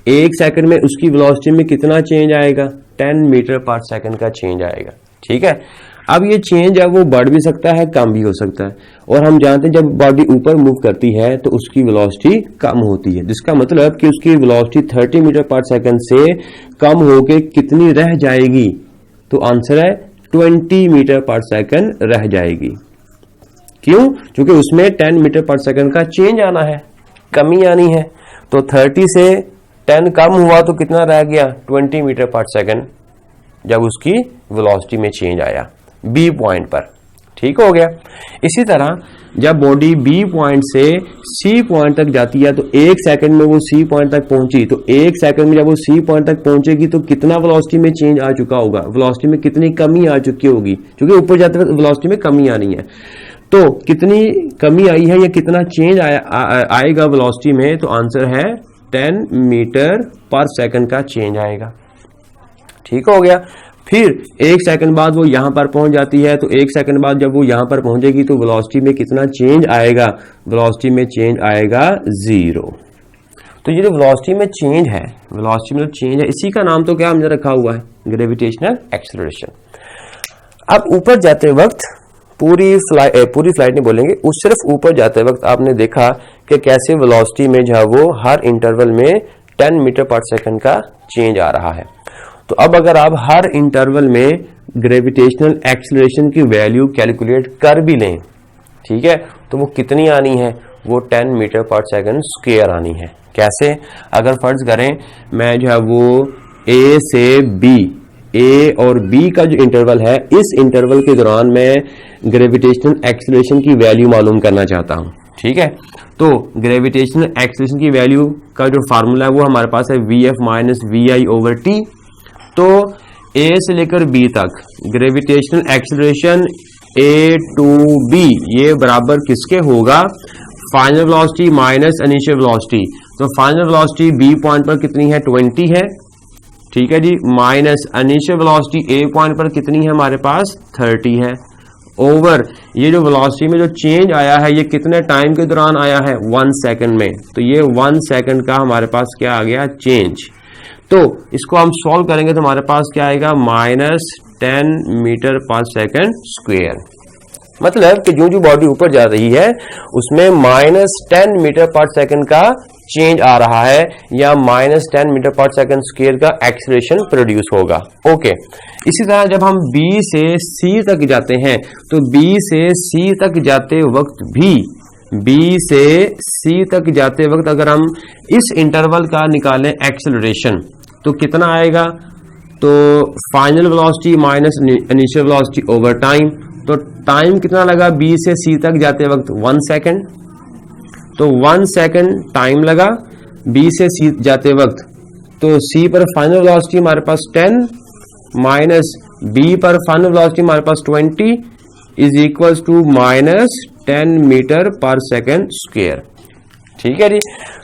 एक सेकंड में उसकी वेलोसिटी में कितना चेंज आएगा? 10 मीटर पर सेकंड का चेंज आएगा। ठीक है, अब ये चेंज है वो बढ़ भी सकता है, कम भी हो सकता है, और हम जानते हैं जब बॉडी ऊपर मूव करती है तो उसकी वेलोसिटी कम होती है, जिसका मतलब कि उसकी वेलोसिटी 30 मीटर पर सेकंड से कम होके कितनी रह जाएगी? तो आंसर है 20 मीटर पर सेकंड रह जाएगी। क्यों? क्योंकि उसमें 10 मीटर पर सेकंड का चेंज आना है, कमी आनी है। तो 30 से 10 कम हुआ तो कितना रह गया? 20 मीटर पर सेकंड जब उसकी वेलोसिटी में चेंज आया बी पॉइंट पर। ठीक हो गया। इसी तरह जब बॉडी बी पॉइंट से सी पॉइंट तक जाती है तो एक सेकंड में वो सी पॉइंट तक पहुंची, तो एक सेकंड में जब वो सी पॉइंट तक पहुंचेगी तो कितना वेलोसिटी में चेंज आ चुका होगा? वेलोसिटी में कितनी कमी आ चुकी होगी? क्योंकि ऊपर जाते वक्त वेलोसिटी में कमी आनी है, तो कितनी कमी आई है या कितना चेंज आएगा वेलोसिटी में? तो आंसर है 10 मीटर पर सेकंड का चेंज आएगा। ठीक हो गया। फिर एक सेकंड बाद वो यहां पर पहुंच जाती है, तो एक सेकंड बाद जब वो यहां पर पहुंचेगी तो वेलोसिटी में कितना चेंज आएगा? वेलोसिटी में चेंज आएगा 0। तो ये जो वेलोसिटी में चेंज है, वेलोसिटी में चेंज है, इसी का नाम तो क्या हमने रखा हुआ है, ग्रेविटेशनल एक्सेलरेशन। अब ऊपर जाते वक्त पूरी फ्लाइट नहीं बोलेंगे, उस सिर्फ ऊपर जाते वक्त आपने देखा कि कैसे वेलोसिटी में जो है वो हर इंटरवल में 10 मीटर पर सेकंड का चेंज आ रहा है। तो अब अगर आप हर इंटरवल में ग्रेविटेशनल एक्सेलरेशन की वैल्यू कैलकुलेट कर भी लें, ठीक है, तो वो कितनी आनी है, वो 10 मीटर पर सेकंड स्क्वायर आनी है। कैसे, अगर फर्ज करें मैं जो है वो ए से बी, ए और बी का जो इंटरवल है, इस इंटरवल के दौरान मैं ग्रेविटेशनल एक्सेलरेशन की वैल्यू मालूम करना चाहता हूं, ठीक है। तो ग्रेविटेशनल एक्सेलरेशन की वैल्यू का जो फार्मूला है वो हमारे पास है VF माइनस VI/T। तो ए से लेकर बी तक gravitational acceleration A to B ये बराबर किसके होगा, final velocity minus initial velocity. तो फाइनल वेलोसिटी बी पॉइंट पर कितनी है, 20 है, ठीक है जी, माइनस इनिशियल वेलोसिटी ए पॉइंट पर कितनी है हमारे पास, 30 है, ओवर ये जो वेलोसिटी में जो चेंज आया है ये कितने टाइम के दौरान आया है, 1 सेकंड में। तो ये 1 सेकंड का हमारे पास क्या आ गया, चेंज। तो इसको हम सॉल्व करेंगे तो हमारे पास क्या आएगा, minus 10 metre per second square. मतलब कि जो जो बॉडी ऊपर जा रही है उसमें माइनस 10 मीटर पर सेकंड का चेंज आ रहा है, या minus 10 metre per second square का एक्सेलरेशन प्रोड्यूस होगा। ओके, इसी तरह जब हम B से C तक जाते हैं तो B से C तक जाते वक्त भी, B से C तक जाते वक्त अगर हम इस इंटरवल का निकालें एक्सेलरेशन तो कितना आएगा, तो final velocity minus initial velocity over time. तो टाइम कितना लगा B से C तक जाते वक्त, 1 सेकंड। तो 1 सेकंड टाइम लगा B से C जाते वक्त। तो C पर फाइनल वेलोसिटी हमारे पास 10 माइनस B पर फाइनल वेलोसिटी हमारे पास 20 is equals to minus 10 metre per second square, ठीक है जी।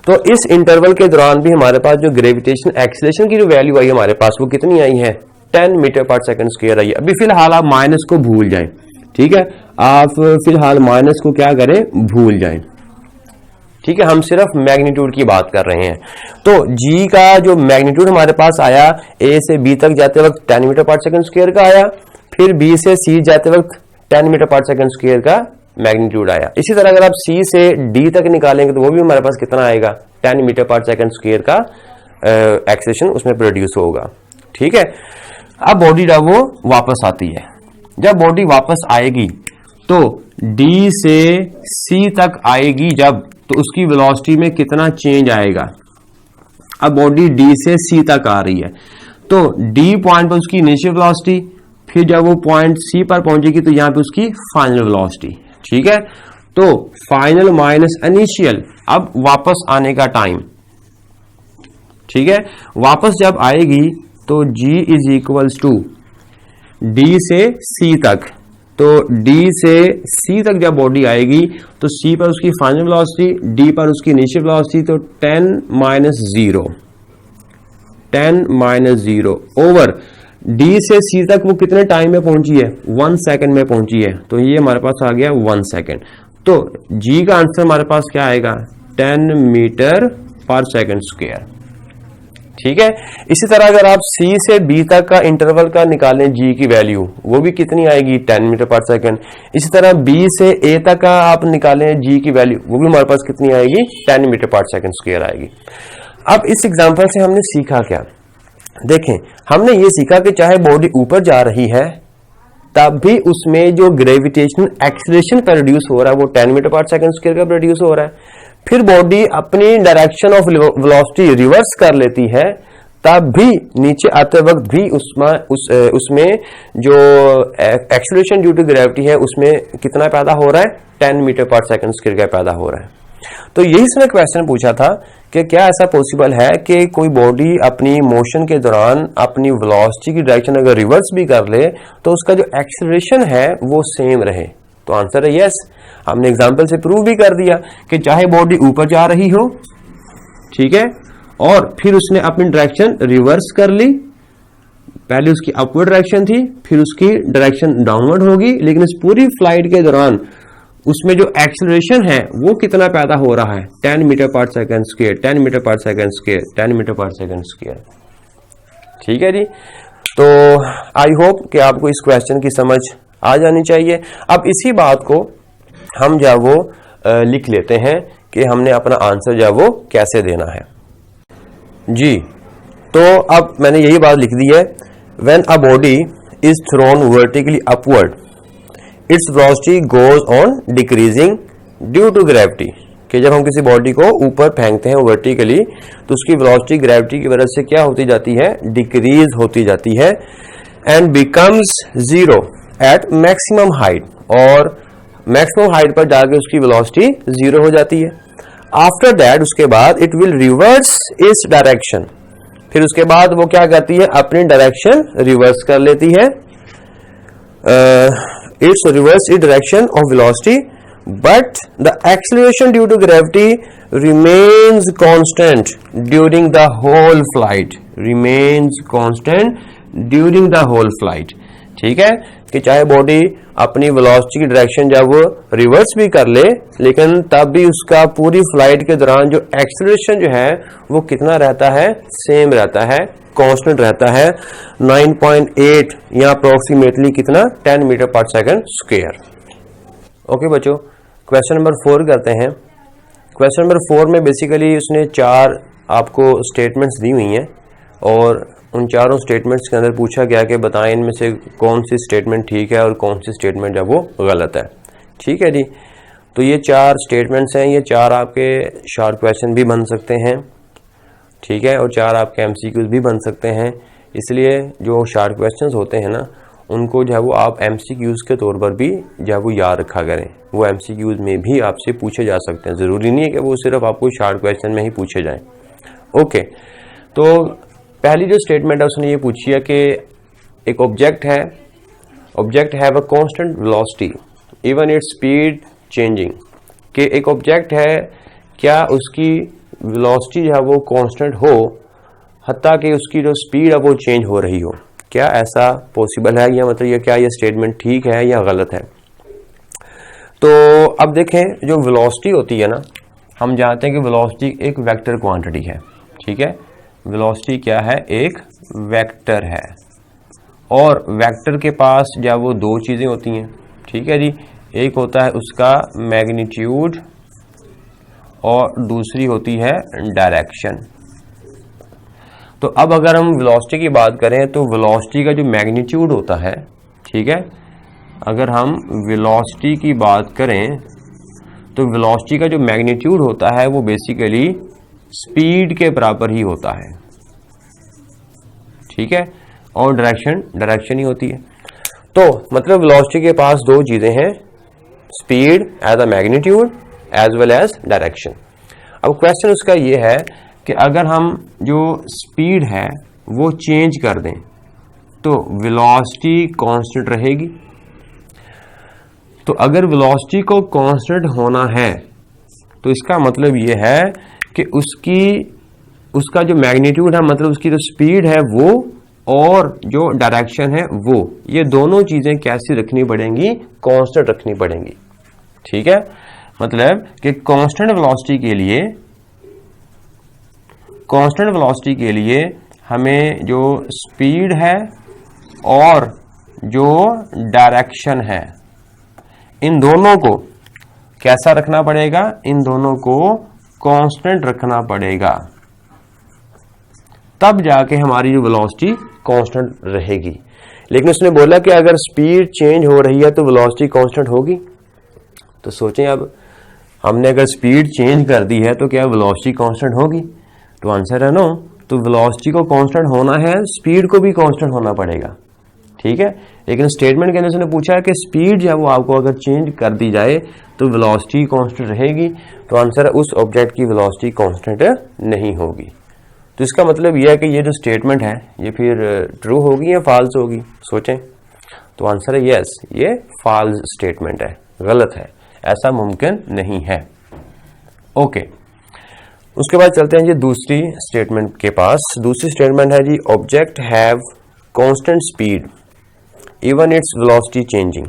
तो इस इंटरवल के दौरान भी हमारे पास जो ग्रेविटेशन एक्सेलरेशन की जो वैल्यू आई हमारे पास वो कितनी आई है, 10 मीटर पर सेकंड स्क्वायर आई है। अभी फिलहाल आप माइनस को भूल जाएं, ठीक है, आप फिलहाल माइनस को क्या करें, भूल जाएं, ठीक है, हम सिर्फ मैग्नीट्यूड की बात कर रहे हैं। तो G का जो मैग्नीट्यूड हमारे पास आया, A से B तक जाते वक्त 10 मीटर पर सेकंड स्क्वायर का आया, फिर B से C जाते वक्त 10 मीटर पर सेकंड स्क्वायर का मैग्नीट्यूड आया। इसी तरह अगर आप C से D तक निकालेंगे तो वो भी हमारे पास कितना आएगा, 10 मीटर पर सेकंड स्क्वायर का एक्सेलरेशन उसमें प्रोड्यूस होगा, ठीक है। अब बॉडी जब वो वापस आती है, जब बॉडी वापस आएगी तो D से C तक आएगी जब, तो उसकी वेलोसिटी में कितना चेंज आएगा। अब बॉडी D से C तक आ रही है तो D पॉइंट पर उसकी इनिशियल वेलोसिटी, फिर जब वो पॉइंट C पर पहुंचेगी तो यहां पे उसकी फाइनल वेलोसिटी, ठीक है। तो फाइनल माइनस इनिशियल, अब वापस आने का टाइम, ठीक है, वापस जब आएगी तो G is equals to D से C तक। तो D से C तक जब बॉडी आएगी तो C पर उसकी फाइनल वेलोसिटी, D पर उसकी इनिशियल वेलोसिटी, तो 10 माइनस 0 ओवर D से C तक वो कितने टाइम में पहुंची है, 1 सेकंड में पहुंची है। तो ये हमारे पास आ गया 1 सेकंड। तो G का आंसर हमारे पास क्या आएगा, 10 मीटर पर सेकंड स्क्वायर, ठीक है। इसी तरह अगर आप C से B तक का इंटरवल का निकालें G की वैल्यू, वो भी कितनी आएगी, 10 मीटर पर सेकंड। इसी तरह B से A तक का आप निकालें G की वैल्यू, वो भी हमारे पास कितनी आएगी, 10 मीटर पर सेकंड स्क्वायर आएगी। अब इस एग्जांपल से हमने सीखा क्या, देखें, हमने ये सीखा कि चाहे बॉडी ऊपर जा रही है तब भी उसमें जो ग्रेविटेशनल एक्सेलरेशन प्रोड्यूस हो रहा है वो 10 मीटर पर सेकंड स्क्वायर का प्रोड्यूस हो रहा है। फिर बॉडी अपनी डायरेक्शन ऑफ वेलोसिटी रिवर्स कर लेती है तब भी नीचे आते वक्त भी उसमें जो एक्सेलरेशन ड्यू टू ग्रेविटी है उसमें कितना पैदा हो रहा है, 10 मीटर पर सेकंड स्क्वायर का पैदा हो रहा है। तो यही इसमें क्वेश्चन पूछा था कि क्या ऐसा पॉसिबल है कि कोई बॉडी अपनी मोशन के दौरान अपनी वेलोसिटी की डायरेक्शन अगर रिवर्स भी कर ले तो उसका जो एक्सेलरेशन है वो सेम रहे। तो आंसर है यस। हमने एग्जांपल से प्रूव भी कर दिया कि चाहे बॉडी ऊपर जा रही हो, ठीक है, और फिर उसने अपनी डायरेक्शन रिवर्स कर ली, पहले उसकी अपवर्ड डायरेक्शन थी फिर उसकी डायरेक्शन डाउनवर्ड होगी, लेकिन इस पूरी फ्लाइट के दौरान उसमें जो एक्सेलरेशन है वो कितना पैदा हो रहा है, 10 metre per second square, 10 metre per second square, 10 metre per second square. ठीक है जी। तो आई होप कि आपको इस क्वेश्चन की समझ आ जानी चाहिए। अब इसी बात को हम जो वो लिख लेते हैं कि हमने अपना आंसर जो वो कैसे देना है जी। तो अब मैंने यही बात लिख दी है, when a body is thrown vertically upward its velocity goes on decreasing due to gravity, कि जब हम किसी बॉडी को ऊपर फेंकते हैं वर्टिकली तो उसकी वेलोसिटी ग्रेविटी की वजह से क्या होती जाती है, डिक्रीज होती जाती है, and becomes zero at maximum height, और मैक्सिमम हाइट पर जाकर उसकी वेलोसिटी जीरो हो जाती है। आफ्टर दैट उसके बाद it will reverse its direction, फिर उसके बाद वो क्या करती है, अपनी डायरेक्शन रिवर्स कर लेती है, it's reverse it direction of velocity, but the acceleration due to gravity remains constant during the whole flight, remains constant during the whole flight। ठीक है, कि चाहे बॉडी अपनी वेलोसिटी की डायरेक्शन जब वो रिवर्स भी कर ले, लेकिन तब भी उसका पूरी फ्लाइट के दौरान जो एक्सेलरेशन जो है वो कितना रहता है, सेम रहता है, कांस्टेंट रहता है, 9.8 या अप्रोक्सीमेटली कितना, 10 metre per second square. Okay बच्चों, क्वेश्चन नंबर 4 करते हैं। क्वेश्चन नंबर 4 में बेसिकली उसने 4 आपको स्टेटमेंट्स दी हुई हैं, और उन चारों स्टेटमेंट्स के अंदर पूछा गया कि बताएं इनमें से कौन सी स्टेटमेंट ठीक है और कौन सी स्टेटमेंट है वो गलत है। ठीक है जी। तो ये 4 स्टेटमेंट्स हैं, ये 4 आपके शॉर्ट क्वेश्चन भी बन सकते हैं। ठीक है, और 4 आपके एमसीक्यूज भी बन सकते हैं। इसलिए जो शॉर्ट क्वेश्चंस होते हैं ना, उनको जो है वो आप एमसीक्यूज के तौर पर भी जो है वो याद रखा करें, वो एमसीक्यूज में भी आपसे पूछे जा सकते हैं, जरूरी नहीं है कि वो सिर्फ आपको शॉर्ट क्वेश्चन में ही पूछे जाएं। ओके, तो पहली जो स्टेटमेंट है उसने ये पूछी है कि एक ऑब्जेक्ट है, object have a constant velocity even its speed changing, कि एक ऑब्जेक्ट है, क्या उसकी वेलोसिटी जो है वो कांस्टेंट हो, हत्ता कि उसकी जो स्पीड है वो चेंज हो रही हो। क्या ऐसा पॉसिबल है, या मतलब ये क्या ये स्टेटमेंट ठीक है या गलत है? तो अब देखें, जो वेलोसिटी होती है ना, हम जानते हैं कि वेलोसिटी एक वेक्टर क्वांटिटी है। ठीक है, वेलोसिटी क्या है, एक वेक्टर है, और वेक्टर के पास जब वो 2 चीजें होती हैं। ठीक है जी, एक होता है उसका मैग्नीट्यूड और दूसरी होती है डायरेक्शन। तो अब अगर हम वेलोसिटी की बात करें तो वेलोसिटी का जो मैग्नीट्यूड होता है, ठीक है, अगर हम वेलोसिटी की बात करें तो वेलोसिटी का जो मैग्नीट्यूड होता है वो बेसिकली स्पीड के बराबर ही होता है। ठीक है, और डायरेक्शन ही होती है। तो मतलब वेलोसिटी के पास 2 चीजें हैं, speed as a magnitude as well as direction. अब क्वेश्चन उसका ये है कि अगर हम जो स्पीड है वो चेंज कर दें तो वेलोसिटी कांस्टेंट रहेगी। तो अगर वेलोसिटी को कांस्टेंट होना है तो इसका मतलब ये है कि उसका जो मैग्नीट्यूड है, मतलब उसकी जो स्पीड है वो और जो डायरेक्शन है वो, ये दोनों चीजें कैसी रखनी पड़ेंगी, कांस्टेंट रखनी पड़ेंगी। ठीक है, मतलब कि कांस्टेंट वेलोसिटी के लिए हमें जो स्पीड है और जो डायरेक्शन है, इन दोनों को कैसा रखना पड़ेगा, इन दोनों को कांस्टेंट रखना पड़ेगा, तब जाके हमारी जो वेलोसिटी कांस्टेंट रहेगी। लेकिन उसने बोला कि अगर स्पीड चेंज हो रही है तो वेलोसिटी कांस्टेंट होगी। तो सोचें, अब हमने अगर स्पीड चेंज कर दी है तो क्या वेलोसिटी कांस्टेंट होगी? तो आंसर है नो। तो वेलोसिटी को कांस्टेंट होना है, स्पीड को भी कांस्टेंट होना पड़ेगा। ठीक है, लेकिन स्टेटमेंट के अंदर उसने पूछा है कि स्पीड जो है वो आपको अगर चेंज कर दी जाए तो वेलोसिटी कांस्टेंट रहेगी। तो आंसर है उस ऑब्जेक्ट की वेलोसिटी कांस्टेंट नहीं होगी। तो इसका मतलब यह है कि ये जो स्टेटमेंट है ये फिर ट्रू होगी या फॉल्स होगी, सोचें। तो आंसर है यस, ये फॉल्स स्टेटमेंट है, गलत है, ऐसा मुमकिन नहीं है। ओके, उसके बाद चलते हैं जी दूसरी स्टेटमेंट के पास। दूसरी स्टेटमेंट है जी, object have constant speed even its velocity changing.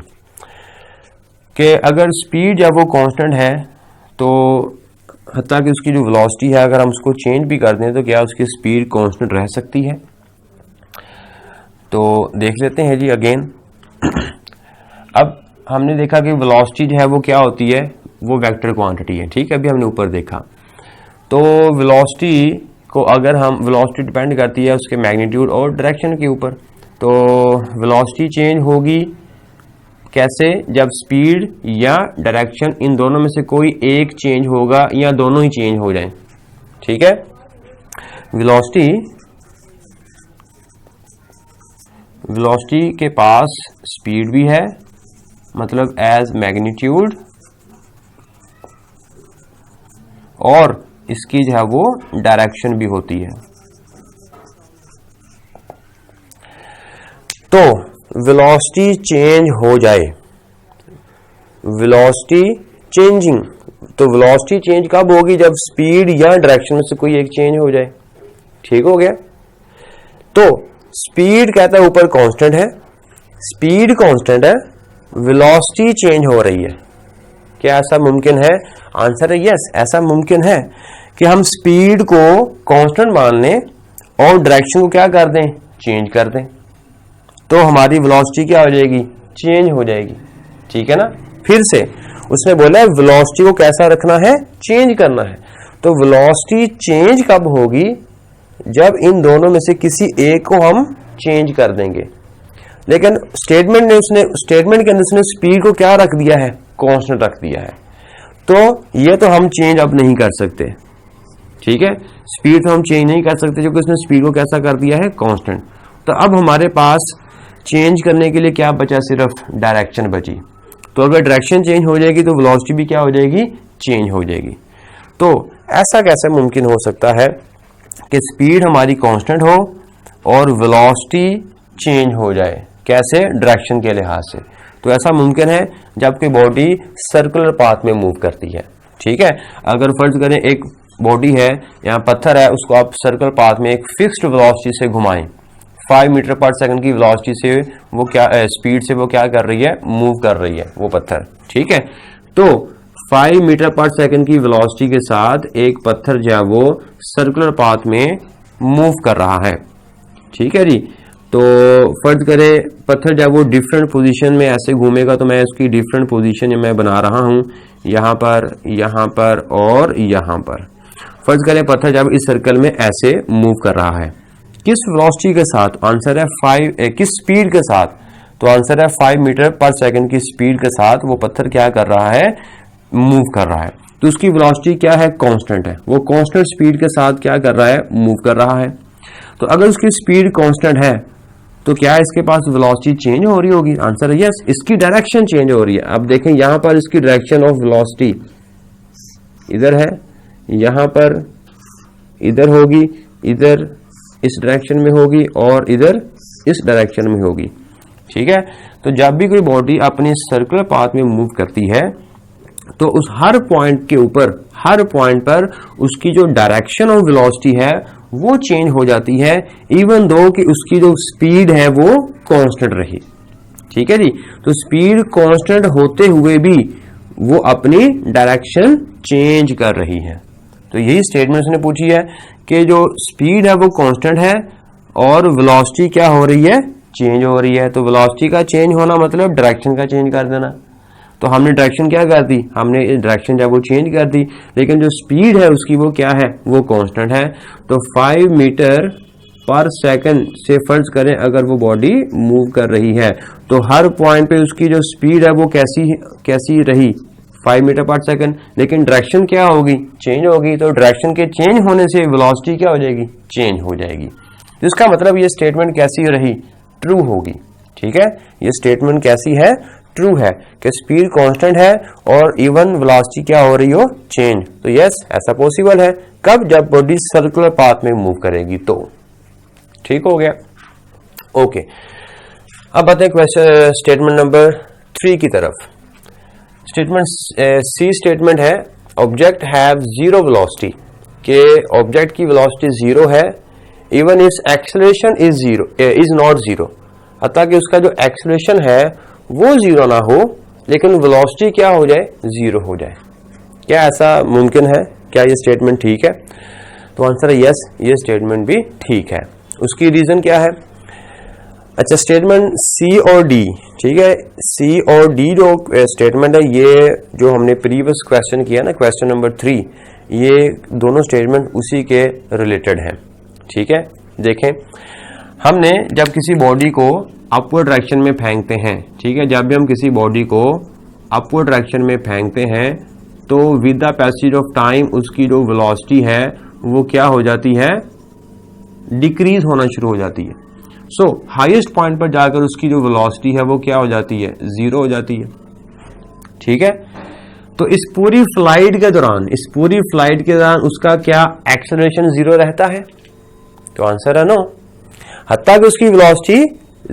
कि अगर स्पीड जब वो कांस्टेंट है तो हत्ता कि उसकी जो वेलोसिटी है अगर हम उसको चेंज भी कर दें तो क्या उसकी स्पीड कांस्टेंट रह सकती है। तो देख लेते हैं जी अगेन। अब हमने देखा कि वेलोसिटी जो है वो क्या होती है, वो वेक्टर क्वांटिटी है, ठीक है। अभी हमने ऊपर देखा तो वेलोसिटी को अगर हम, वेलोसिटी डिपेंड करती है उसके मैग्नीट्यूड और डायरेक्शन के ऊपर। तो वेलोसिटी चेंज होगी कैसे, जब स्पीड या डायरेक्शन इन दोनों में से कोई एक चेंज होगा या दोनों ही चेंज हो जाएं, ठीक है। वेलोसिटी के पास स्पीड भी है, मतलब एज मैग्नीट्यूड, और इसकी जो है वो डायरेक्शन भी होती है। तो वेलोसिटी चेंज हो जाए, वेलोसिटी चेंजिंग, तो वेलोसिटी चेंज कब होगी, जब स्पीड या डायरेक्शन में से कोई एक चेंज हो जाए, ठीक हो गया। तो स्पीड कहता है ऊपर कांस्टेंट है, स्पीड कांस्टेंट है, वेलोसिटी चेंज हो रही है। क्या ऐसा मुमकिन है? आंसर है यस, ऐसा मुमकिन है कि हम स्पीड को कांस्टेंट मान लें और डायरेक्शन को क्या कर दें, चेंज कर दें, तो हमारी वेलोसिटी क्या हो जाएगी, चेंज हो जाएगी, ठीक है ना। फिर से उसने बोला है वेलोसिटी को कैसा रखना है, चेंज करना है। तो वेलोसिटी चेंज कब होगी, जब इन दोनों में से किसी एक को हम चेंज कर देंगे। लेकिन स्टेटमेंट के अंदर उसने स्पीड को क्या रख दिया है, कांस्टेंट रख दिया है। तो ये तो हम चेंज अब नहीं कर सकते, ठीक है। स्पीड तो हम चेंज नहीं कर सकते क्योंकि उसने स्पीड को कैसा कर दिया है, कांस्टेंट। तो अब हमारे पास चेंज करने के लिए क्या बचा, सिर्फ डायरेक्शन बची। तो अगर डायरेक्शन चेंज हो जाएगी तो वेलोसिटी भी क्या हो जाएगी, चेंज हो जाएगी। तो ऐसा कैसे मुमकिन हो सकता है कि स्पीड हमारी कांस्टेंट हो और वेलोसिटी चेंज हो जाए, कैसे, डायरेक्शन के लिहाज से। तो ऐसा मुमकिन है जब कोई बॉडी सर्कुलर पाथ में मूव करती है, ठीक है। अगर फर्ज करें एक बॉडी है, यहाँ पत्थर है, उसको आप सर्कुलर पाथ में एक फिक्स्ड वेलोसिटी से घुमाएं, 5 मीटर पर सेकंड की वेलोसिटी से वो क्या, स्पीड से वो क्या कर रही है, मूव कर रही है वो पत्थर, ठीक है। तो 5 मीटर पर सेकंड की वेलोसिटी के साथ एक पत्थर जो है वो सर्कुलर पाथ में मूव कर रहा है, ठीक है जी। तो फर्ज करें पत्थर जब वो डिफरेंट पोजीशन में ऐसे घूमेगा, तो मैं उसकी डिफरेंट पोजीशन मैं बना रहा हूं, यहाँ पर और यहाँ पर। फर्ज करें पत्थर जब इस सर्कल में ऐसे मूव कर रहा है, किस वेलोसिटी के साथ, आंसर है 5, किस स्पीड के साथ, तो आंसर है 5 मीटर पर सेकंड की स्पीड के साथ वो पत्थर क्या कर रहा है, मूव कर रहा है। तो उसकी वेलोसिटी क्या है, कांस्टेंट है, वो कांस्टेंट स्पीड के साथ क्या कर रहा है, मूव कर रहा है। तो अगर उसकी स्पीड कांस्टेंट है तो क्या इसके पास वेलोसिटी चेंज हो रही होगी, आंसर है यस, इसकी डायरेक्शन चेंज हो रही है। अब देखें यहां पर इसकी डायरेक्शन ऑफ वेलोसिटी इधर है, यहां पर इधर होगी, इधर इस डायरेक्शन में होगी और इधर इस डायरेक्शन में होगी, ठीक है। तो जब भी कोई बॉडी अपनी सर्कुलर पाथ में मूव करती है तो उस हर पॉइंट के ऊपर, हर पॉइंट पर उसकी जो डायरेक्शन ऑफ वेलोसिटी है वो चेंज हो जाती है, इवन दो कि उसकी जो स्पीड है वो कांस्टेंट रही, ठीक है जी। तो स्पीड कांस्टेंट होते हुए भी वो अपनी डायरेक्शन चेंज कर रही है। तो यही स्टेटमेंट उसने पूछी है कि जो स्पीड है वो कांस्टेंट है और वेलोसिटी क्या हो रही है, चेंज हो रही है। तो वेलोसिटी का चेंज होना मतलब डायरेक्शन का चेंज कर देना। तो हमने डायरेक्शन क्या कर दी, हमने डायरेक्शन जब वो चेंज कर दी, लेकिन जो स्पीड है उसकी वो क्या है, वो कांस्टेंट है। तो 5 मीटर पर सेकंड से फर्ज करें अगर वो बॉडी मूव कर रही है तो हर पॉइंट पे उसकी जो स्पीड है वो कैसी रही, 5 मीटर पर सेकंड, लेकिन डायरेक्शन क्या होगी, चेंज होगी। तो डायरेक्शन के चेंज होने से वेलोसिटी क्या हो जाएगी, चेंज हो जाएगी। तो इसका मतलब ये स्टेटमेंट कैसी रही, ट्रू होगी, ठीक है। ये स्टेटमेंट कैसी है, ट्रू है कि स्पीड कांस्टेंट है और इवन वेलोसिटी क्या हो रही हो, चेंज। तो यस, ऐसा पॉसिबल है, कब, जब बॉडी सर्कुलर पाथ में मूव करेगी तो, ठीक हो गया। ओके, अब आते हैं क्वेश्चन स्टेटमेंट नंबर 3 की तरफ। स्टेटमेंट सी स्टेटमेंट है ऑब्जेक्ट हैव जीरो वेलोसिटी, के ऑब्जेक्ट की वेलोसिटी जीरो है, even it's acceleration is not zero, अतः कि उसका जो एक्सेलरेशन है वो जीरो ना हो, लेकिन वेलोसिटी क्या हो जाए, 0 हो जाए। क्या ऐसा मुमकिन है? क्या ये स्टेटमेंट ठीक है? तो आंसर है यस, ये स्टेटमेंट भी ठीक है। उसकी रीजन क्या है? अच्छा, स्टेटमेंट सी और डी, ठीक है, सी और डी जो स्टेटमेंट है, ये जो हमने प्रीवियस क्वेश्चन किया ना, क्वेश्चन नंबर 3, ये दोनों स्टेटमेंट उसी के रिलेटेड हैं। ठीक है, देखें, हमने जब किसी बॉडी को अपवर्ड डायरेक्शन में फेंकते हैं, ठीक है, जब भी हम किसी बॉडी को अपवर्ड डायरेक्शन में फेंकते हैं तो with the passage of time उसकी जो वेलोसिटी है वो क्या हो जाती है, डिक्रीज होना शुरू हो जाती है। सो हाईएस्ट पॉइंट पर जाकर उसकी जो वेलोसिटी है वो क्या हो जाती है, 0 हो जाती है। ठीक है, तो इस पूरी फ्लाइट के दौरान उसका क्या एक्सेलरेशन 0 रहता है? तो आंसर है नो। हत्ता कि उसकी वेलोसिटी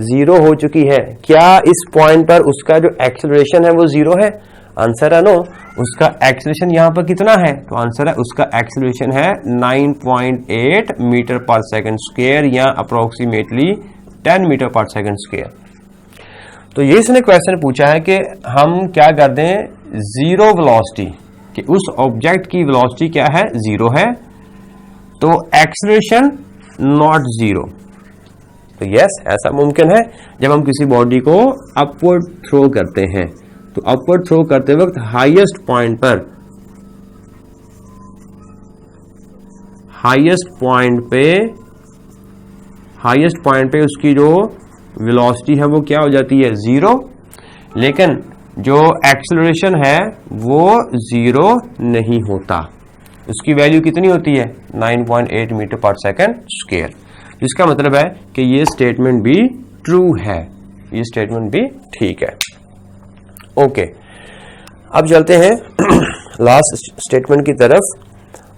0 हो चुकी है, क्या इस पॉइंट पर उसका जो एक्सेलरेशन है वो 0 है? आंसर है नो। उसका एक्सेलरेशन यहां पर कितना है? तो आंसर है उसका एक्सेलरेशन है 9.8 मीटर पर सेकंड स्क्वायर या approximately 10 metre per second square. तो ये इसने क्वेश्चन पूछा है कि हम क्या कर दें, 0 वेलोसिटी, कि उस ऑब्जेक्ट की वेलोसिटी क्या है, 0 है, तो एक्सेलरेशन नॉट 0। तो यस, ऐसा मुमकिन है। जब हम किसी बॉडी को अपवर्ड थ्रो करते हैं तो अपवर्ड थ्रो करते वक्त हाईएस्ट पॉइंट पे उसकी जो वेलोसिटी है वो क्या हो जाती है, 0, लेकिन जो एक्सेलरेशन है वो 0 नहीं होता। उसकी वैल्यू कितनी होती है, 9.8 मीटर पर सेकंड स्क्वायर। जिसका मतलब है कि ये स्टेटमेंट भी ट्रू है, ये स्टेटमेंट भी ठीक है। ओके, अब चलते हैं लास्ट स्टेटमेंट की तरफ।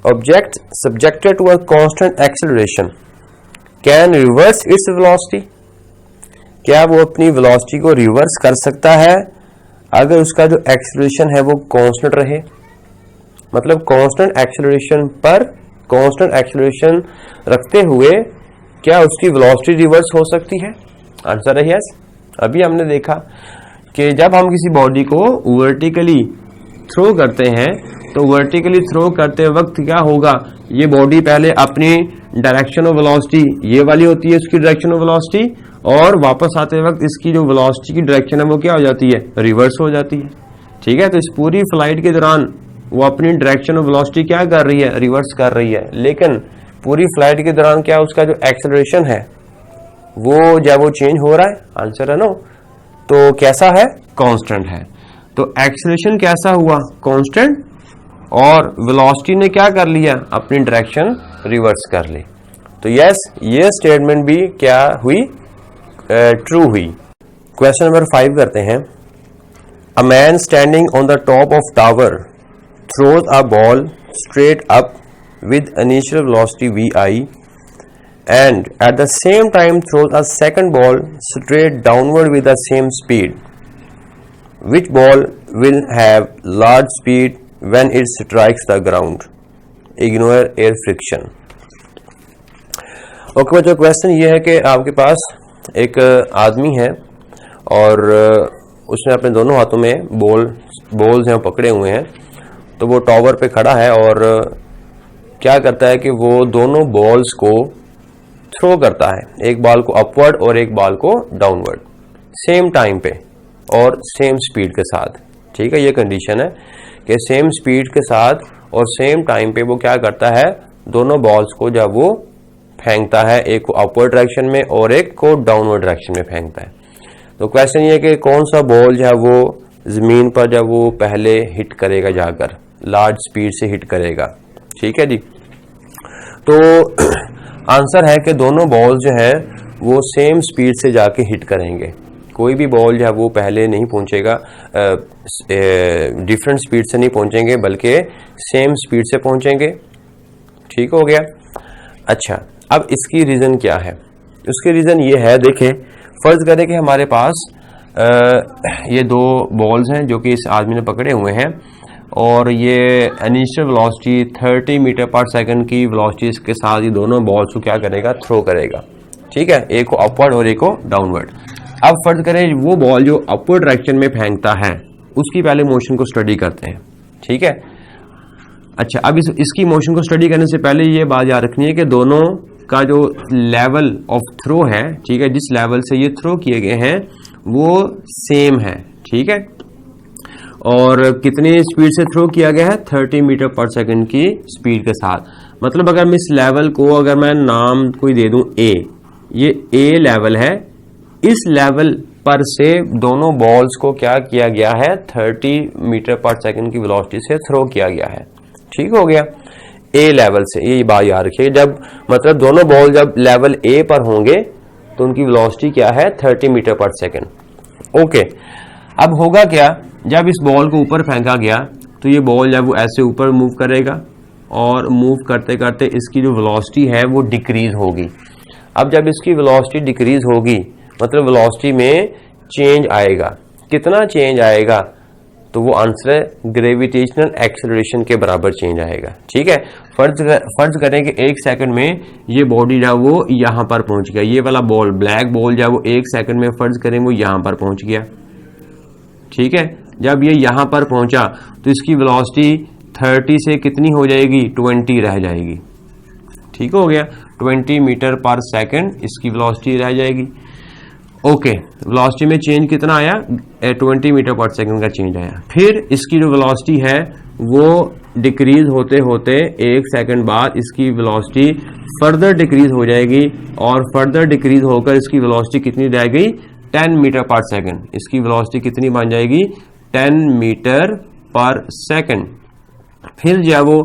Object subjected to a constant acceleration can reverse its velocity. क्या वो अपनी वेलोसिटी को रिवर्स कर सकता है अगर उसका जो एक्सेलरेशन है वो कांस्टेंट रहे? मतलब कांस्टेंट एक्सेलरेशन पर कांस्टेंट एक्सेलरेशन रखते हुए क्या उसकी वेलोसिटी रिवर्स हो सकती है? आंसर है यस। अभी हमने देखा कि जब हम किसी बॉडी को वर्टिकली थ्रो करते हैं तो वर्टिकली थ्रो करते वक्त क्या होगा, ये बॉडी पहले अपनी डायरेक्शन ऑफ वेलोसिटी, ये वाली होती है इसकी डायरेक्शन ऑफ वेलोसिटी, और वापस आते वक्त इसकी जो वेलोसिटी की डायरेक्शन है वो क्या हो जाती है, रिवर्स हो जाती है। ठीक है, तो इस पूरी फ्लाइट के दौरान वो अपनी डायरेक्शन ऑफ वेलोसिटी क्या कर रही है, रिवर्स कर रही है, लेकिन पूरी फ्लाइट के दौरान क्या उसका जो एक्सेलरेशन है वो जब वो चेंज हो रहा है, आंसर है नो, तो कैसा है, कांस्टेंट है। तो एक्सेलरेशन कैसा हुआ, कांस्टेंट, और वेलोसिटी ने क्या कर लिया, अपनी डायरेक्शन रिवर्स कर ली। तो यस, ये स्टेटमेंट भी क्या हुई, ट्रू हुई। क्वेश्चन नंबर 5 करते हैं। A man standing on the top of tower throws a ball straight up with initial velocity vi and at the same time throws a second ball straight downward with the same speed. Which ball will have large speed when it strikes the ground? Ignore air friction. Okay बच्चों, question ये है कि आपके पास एक आदमी है और उसने अपने दोनों हाथों में बॉल्स हैं पकड़े हुए हैं। तो वो टावर पे खड़ा है और क्या करता है कि वो दोनों बॉल्स को थ्रो करता है, एक बॉल को अपवर्ड और एक बॉल को डाउनवर्ड, सेम टाइम पे और सेम स्पीड के साथ। ठीक है, ये कंडीशन है कि सेम स्पीड के साथ और सेम टाइम पे वो क्या करता है, दोनों बॉल्स को जब वो फेंकता है, एक को अपवर्ड डायरेक्शन में और एक को डाउनवर्ड डायरेक्शन में फेंकता है। तो क्वेश्चन ये है कि कौन सा बॉल जो है वो जमीन पर जब वो पहले हिट करेगा, जाकर लार्ज स्पीड से हिट करेगा। ठीक है जी, तो आंसर है कि दोनों बॉल जो है वो सेम स्पीड से जाके हिट करेंगे। कोई भी बॉल जो है वो पहले नहीं पहुंचेगा, डिफरेंट स्पीड से नहीं पहुंचेंगे बल्कि सेम स्पीड से पहुंचेंगे। ठीक हो गया। अच्छा, अब इसकी रीजन क्या है? उसकी रीजन ये है, देखें, फर्ज करें कि हमारे पास ये दो बॉल्स हैं जो कि इस आदमी ने पकड़े हुए हैं और ये initial velocity 30 metre per second की वेलोसिटी के साथ ये दोनों बॉल्स को क्या करेगा, थ्रो करेगा। ठीक है, एक को अपवर्ड और एक को डाउनवर्ड। अब फर्ज करें वो बॉल जो अपवर्ड डायरेक्शन में फेंकता है, उसकी पहले मोशन को स्टडी करते हैं, ठीक है। अच्छा, अब इसकी मोशन को स्टडी करने से पहले ये बात याद रखनी है कि दोनों का जो लेवल ऑफ थ्रो है, ठीक है, जिस लेवल से ये थ्रो किए गए हैं वो सेम है, ठीक है। और कितनी स्पीड से थ्रो किया गया है? 30 मीटर पर सेकंड की स्पीड के साथ। मतलब अगर मैं इस लेवल को, अगर मैं नाम कोई दे दूं ए, ये ए लेवल है, इस लेवल पर से दोनों बॉल्स को क्या किया गया है? 30 मीटर पर सेकंड की वेलोसिटी से थ्रो किया गया है, ठीक हो गया। ए लेवल से, ये बात याद रखिए, जब मतलब दोनों बॉल जब लेवल ए पर होंगे तो उनकी वेलोसिटी क्या है? 30 मीटर पर सेकंड। ओके, अब होगा क्या, जब इस बॉल को ऊपर फेंका गया तो ये बॉल जब वो ऐसे ऊपर मूव करेगा और मूव करते करते इसकी जो वेलोसिटी है वो डिक्रीज होगी। अब जब इसकी वेलोसिटी डिक्रीज होगी मतलब वेलोसिटी में चेंज आएगा। कितना चेंज आएगा? तो वो आंसर है ग्रेविटेशनल एक्सेलरेशन के बराबर चेंज आएगा, ठीक है। फर्ज करें कि 1 सेकंड में ये बॉडी जो वो यहां पर पहुंच गया, ये वाला बॉल, ब्लैक बॉल जो वो 1 सेकंड में फर्ज करें वो यहां पर पहुंच गया, ठीक है। जब ये यहां पर पहुंचा तो इसकी वेलोसिटी 30 से कितनी हो जाएगी? 20 रह जाएगी, ठीक हो गया। 20 मीटर पर सेकंड इसकी वेलोसिटी रह जाएगी। ओके, वेलोसिटी में चेंज कितना आया? 20 मीटर पर सेकंड का चेंज आया। फिर इसकी जो वेलोसिटी है वो डिक्रीज होते होते 1 सेकंड बाद इसकी वेलोसिटी फर्दर डिक्रीज हो जाएगी और फर्दर डिक्रीज होकर इसकी वेलोसिटी कितनी रह गई? 10 मीटर पर सेकंड। इसकी वेलोसिटी कितनी बन जाएगी? 10 मीटर पर सेकंड। फिर जो वो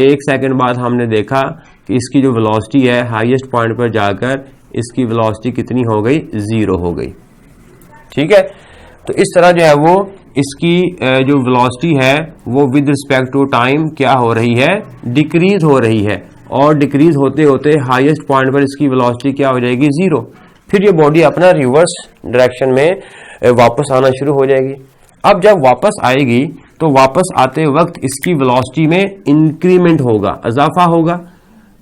1 सेकंड बाद हमने देखा कि इसकी जो वेलोसिटी है हाईएस्ट पॉइंट पर जाकर इसकी वेलोसिटी कितनी हो गई? 0 हो गई, ठीक है। तो इस तरह जो है वो इसकी जो वेलोसिटी है वो विद रिस्पेक्ट टू टाइम क्या हो रही है? डिक्रीज हो रही है और डिक्रीज होते होते हाईएस्ट पॉइंट पर इसकी वेलोसिटी क्या हो जाएगी? 0। फिर ये बॉडी अपना रिवर्स डायरेक्शन में वापस आना शुरू हो जाएगी। अब जब वापस आएगी तो वापस आते वक्त इसकी वेलोसिटी में इंक्रीमेंट होगा, इजाफा होगा,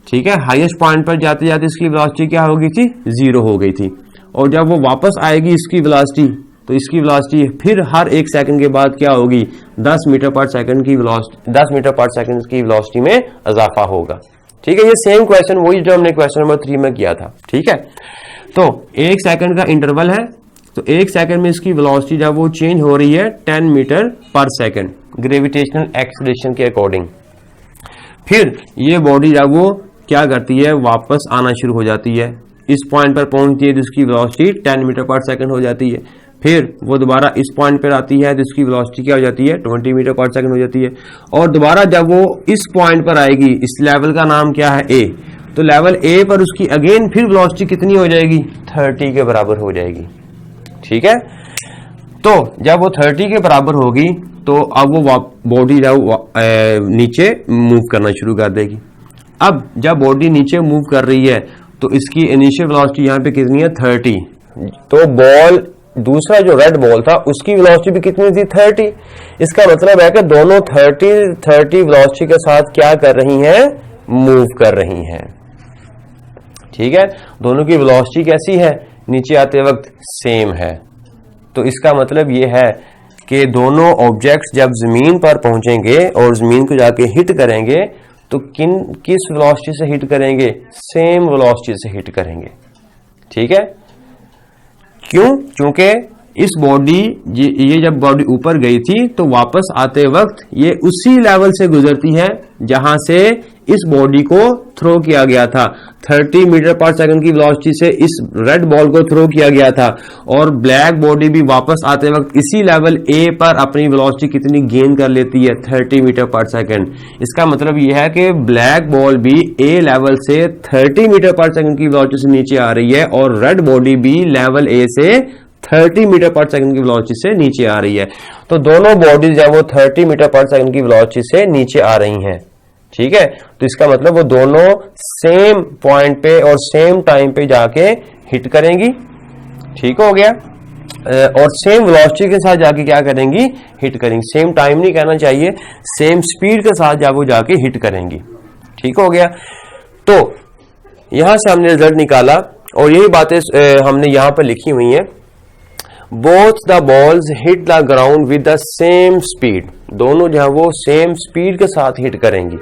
ठीक है। हाईएस्ट पॉइंट पर जाते जाते इसकी वेलोसिटी क्या हो गई थी? 0 हो गई थी। और जब वो वापस आएगी इसकी वेलोसिटी, तो इसकी वेलोसिटी फिर हर 1 सेकंड के बाद क्या होगी? 10 मीटर पर सेकंड की वेलोसिटी, 10 मीटर पर सेकंड की वेलोसिटी में इजाफा होगा, ठीक है। ये सेम क्वेश्चन वही जो हमने क्वेश्चन नंबर 3 में किया था, ठीक है। तो 1 सेकंड का इंटरवल है, तो 1 सेकंड में इसकी वेलोसिटी जब वो चेंज हो रही है 10 metre per second gravitational acceleration के अकॉर्डिंग। फिर ये बॉडी जब वो क्या करती है? वापस आना शुरू हो जाती है, इस पॉइंट पर पहुंचती है जिसकी वेलोसिटी 10 मीटर पर सेकंड हो जाती है। फिर वो दोबारा इस पॉइंट पर आती है जिसकी वेलोसिटी क्या हो जाती है? 20 मीटर पर सेकंड हो जाती है। और दोबारा जब वो इस पॉइंट पर आएगी, इस लेवल का नाम क्या है? ए, तो लेवल ए पर उसकी अगेन फिर वेलोसिटी कितनी हो जाएगी? 30 के बराबर हो जाएगी, ठीक है। तो जब वो 30 के बराबर होगी तो अब वो बॉडी जब नीचे मूव करना शुरू कर देगी। अब जब बॉडी नीचे मूव कर रही है तो इसकी इनिशियल वेलोसिटी यहाँ पे कितनी है? 30। तो बॉल, दूसरा जो रेड बॉल था उसकी वेलोसिटी भी कितनी थी? 30। इसका मतलब है कि दोनों 30 वेलोसिटी के साथ क्या कर रही हैं? मूव कर रही हैं, ठीक है। दोनों की वेलोसिटी कैसी है? नीचे आते वक्त सेम है। तो इसका मतलब यह है कि दोनों ऑब्जेक्ट्स जब जमीन पर पहुंचेंगे और जमीन को जाके हिट करेंगे तो किस वेलोसिटी से हिट करेंगे? सेम वेलोसिटी से हिट करेंगे, ठीक है। क्यों? क्योंकि इस बॉडी, ये जब बॉडी ऊपर गई थी तो वापस आते वक्त ये उसी लेवल से गुजरती है जहां से इस बॉडी को थ्रो किया गया था। 30 मीटर पर सेकंड की वेलोसिटी से इस रेड बॉल को थ्रो किया गया था और ब्लैक बॉडी भी वापस आते वक्त इसी लेवल ए पर अपनी वेलोसिटी कितनी गेन कर लेती है? 30 मीटर पर सेकंड। इसका मतलब यह है कि ब्लैक बॉल भी ए लेवल से 30 मीटर पर सेकंड की वेलोसिटी से नीचे आ रही है और रेड बॉडी भी लेवल ए से 30 मीटर पर सेकंड की वेलोसिटी से नीचे आ रही है। तो दोनों बॉडीज जब वो 30 मीटर पर सेकंड की वेलोसिटी से नीचे आ रही हैं, ठीक है। तो इसका मतलब वो दोनों सेम पॉइंट पे और सेम टाइम पे जाके हिट करेंगी, ठीक हो गया। और सेम वेलोसिटी के साथ जाके क्या करेंगी? हिट करेंगी। सेम टाइम नहीं कहना चाहिए, सेम स्पीड के साथ जब वो जाके हिट करेंगी, ठीक हो गया। तो यहां से हमने रिजल्ट निकाला और यही बातें हमने यहां पर लिखी हुई हैं। Both the balls hit the ground with the same speed, दोनों जो है वो सेम स्पीड के साथ हिट करेंगी।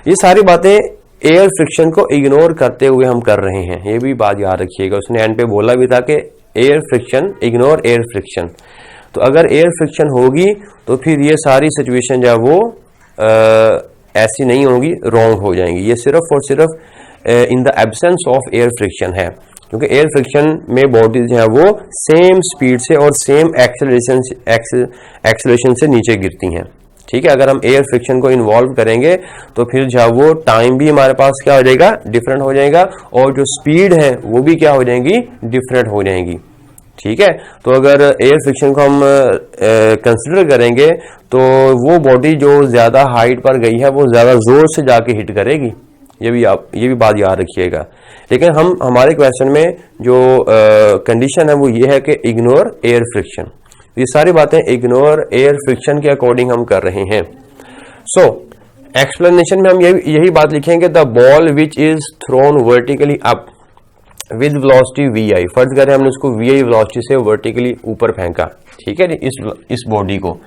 ये सारी बातें एयर फ्रिक्शन को इग्नोर करते हुए हम कर रहे हैं, ये भी बात याद रखिएगा। उसने एंड पे बोला भी था कि air friction, ignore air friction. तो अगर एयर फ्रिक्शन होगी तो फिर ये सारी सिचुएशन जो है वो ऐसी नहीं होगी, रॉन्ग हो जाएंगी। ये सिर्फ और सिर्फ in the absence of air friction है, क्योंकि एयर फ्रिक्शन में बॉडी जो है वो सेम स्पीड से और सेम एक्सेलरेशन से नीचे गिरती हैं। ठीक है, अगर हम एयर फ्रिक्शन को इन्वॉल्व करेंगे तो फिर जो है वो टाइम भी हमारे पास क्या हो जाएगा, डिफरेंट हो जाएगा, और जो स्पीड है वो भी क्या हो जाएंगी, डिफरेंट हो जाएंगी। ठीक है, तो अगर एयर फ्रिक्शन को हम कंसिडर करेंगे तो वो बॉडी जो ज्यादा हाइट पर गई है वो ज्यादा जोर से जाके हिट करेगी, ये भी बात याद रखिएगा। लेकिन हम हमारे क्वेश्चन में जो कंडीशन है वो ये है कि इग्नोर एयर फ्रिक्शन। ये सारी बातें इग्नोर एयर फ्रिक्शन के अकॉर्डिंग हम कर रहे हैं। सो एक्सप्लेनेशन में हम यही बात लिखेंगे, the ball which is thrown vertically up with velocity vi, फर्ज करें हमने उसको vi वेलोसिटी से वर्टिकली ऊपर फेंका, ठीक है जी, इस बॉडी को,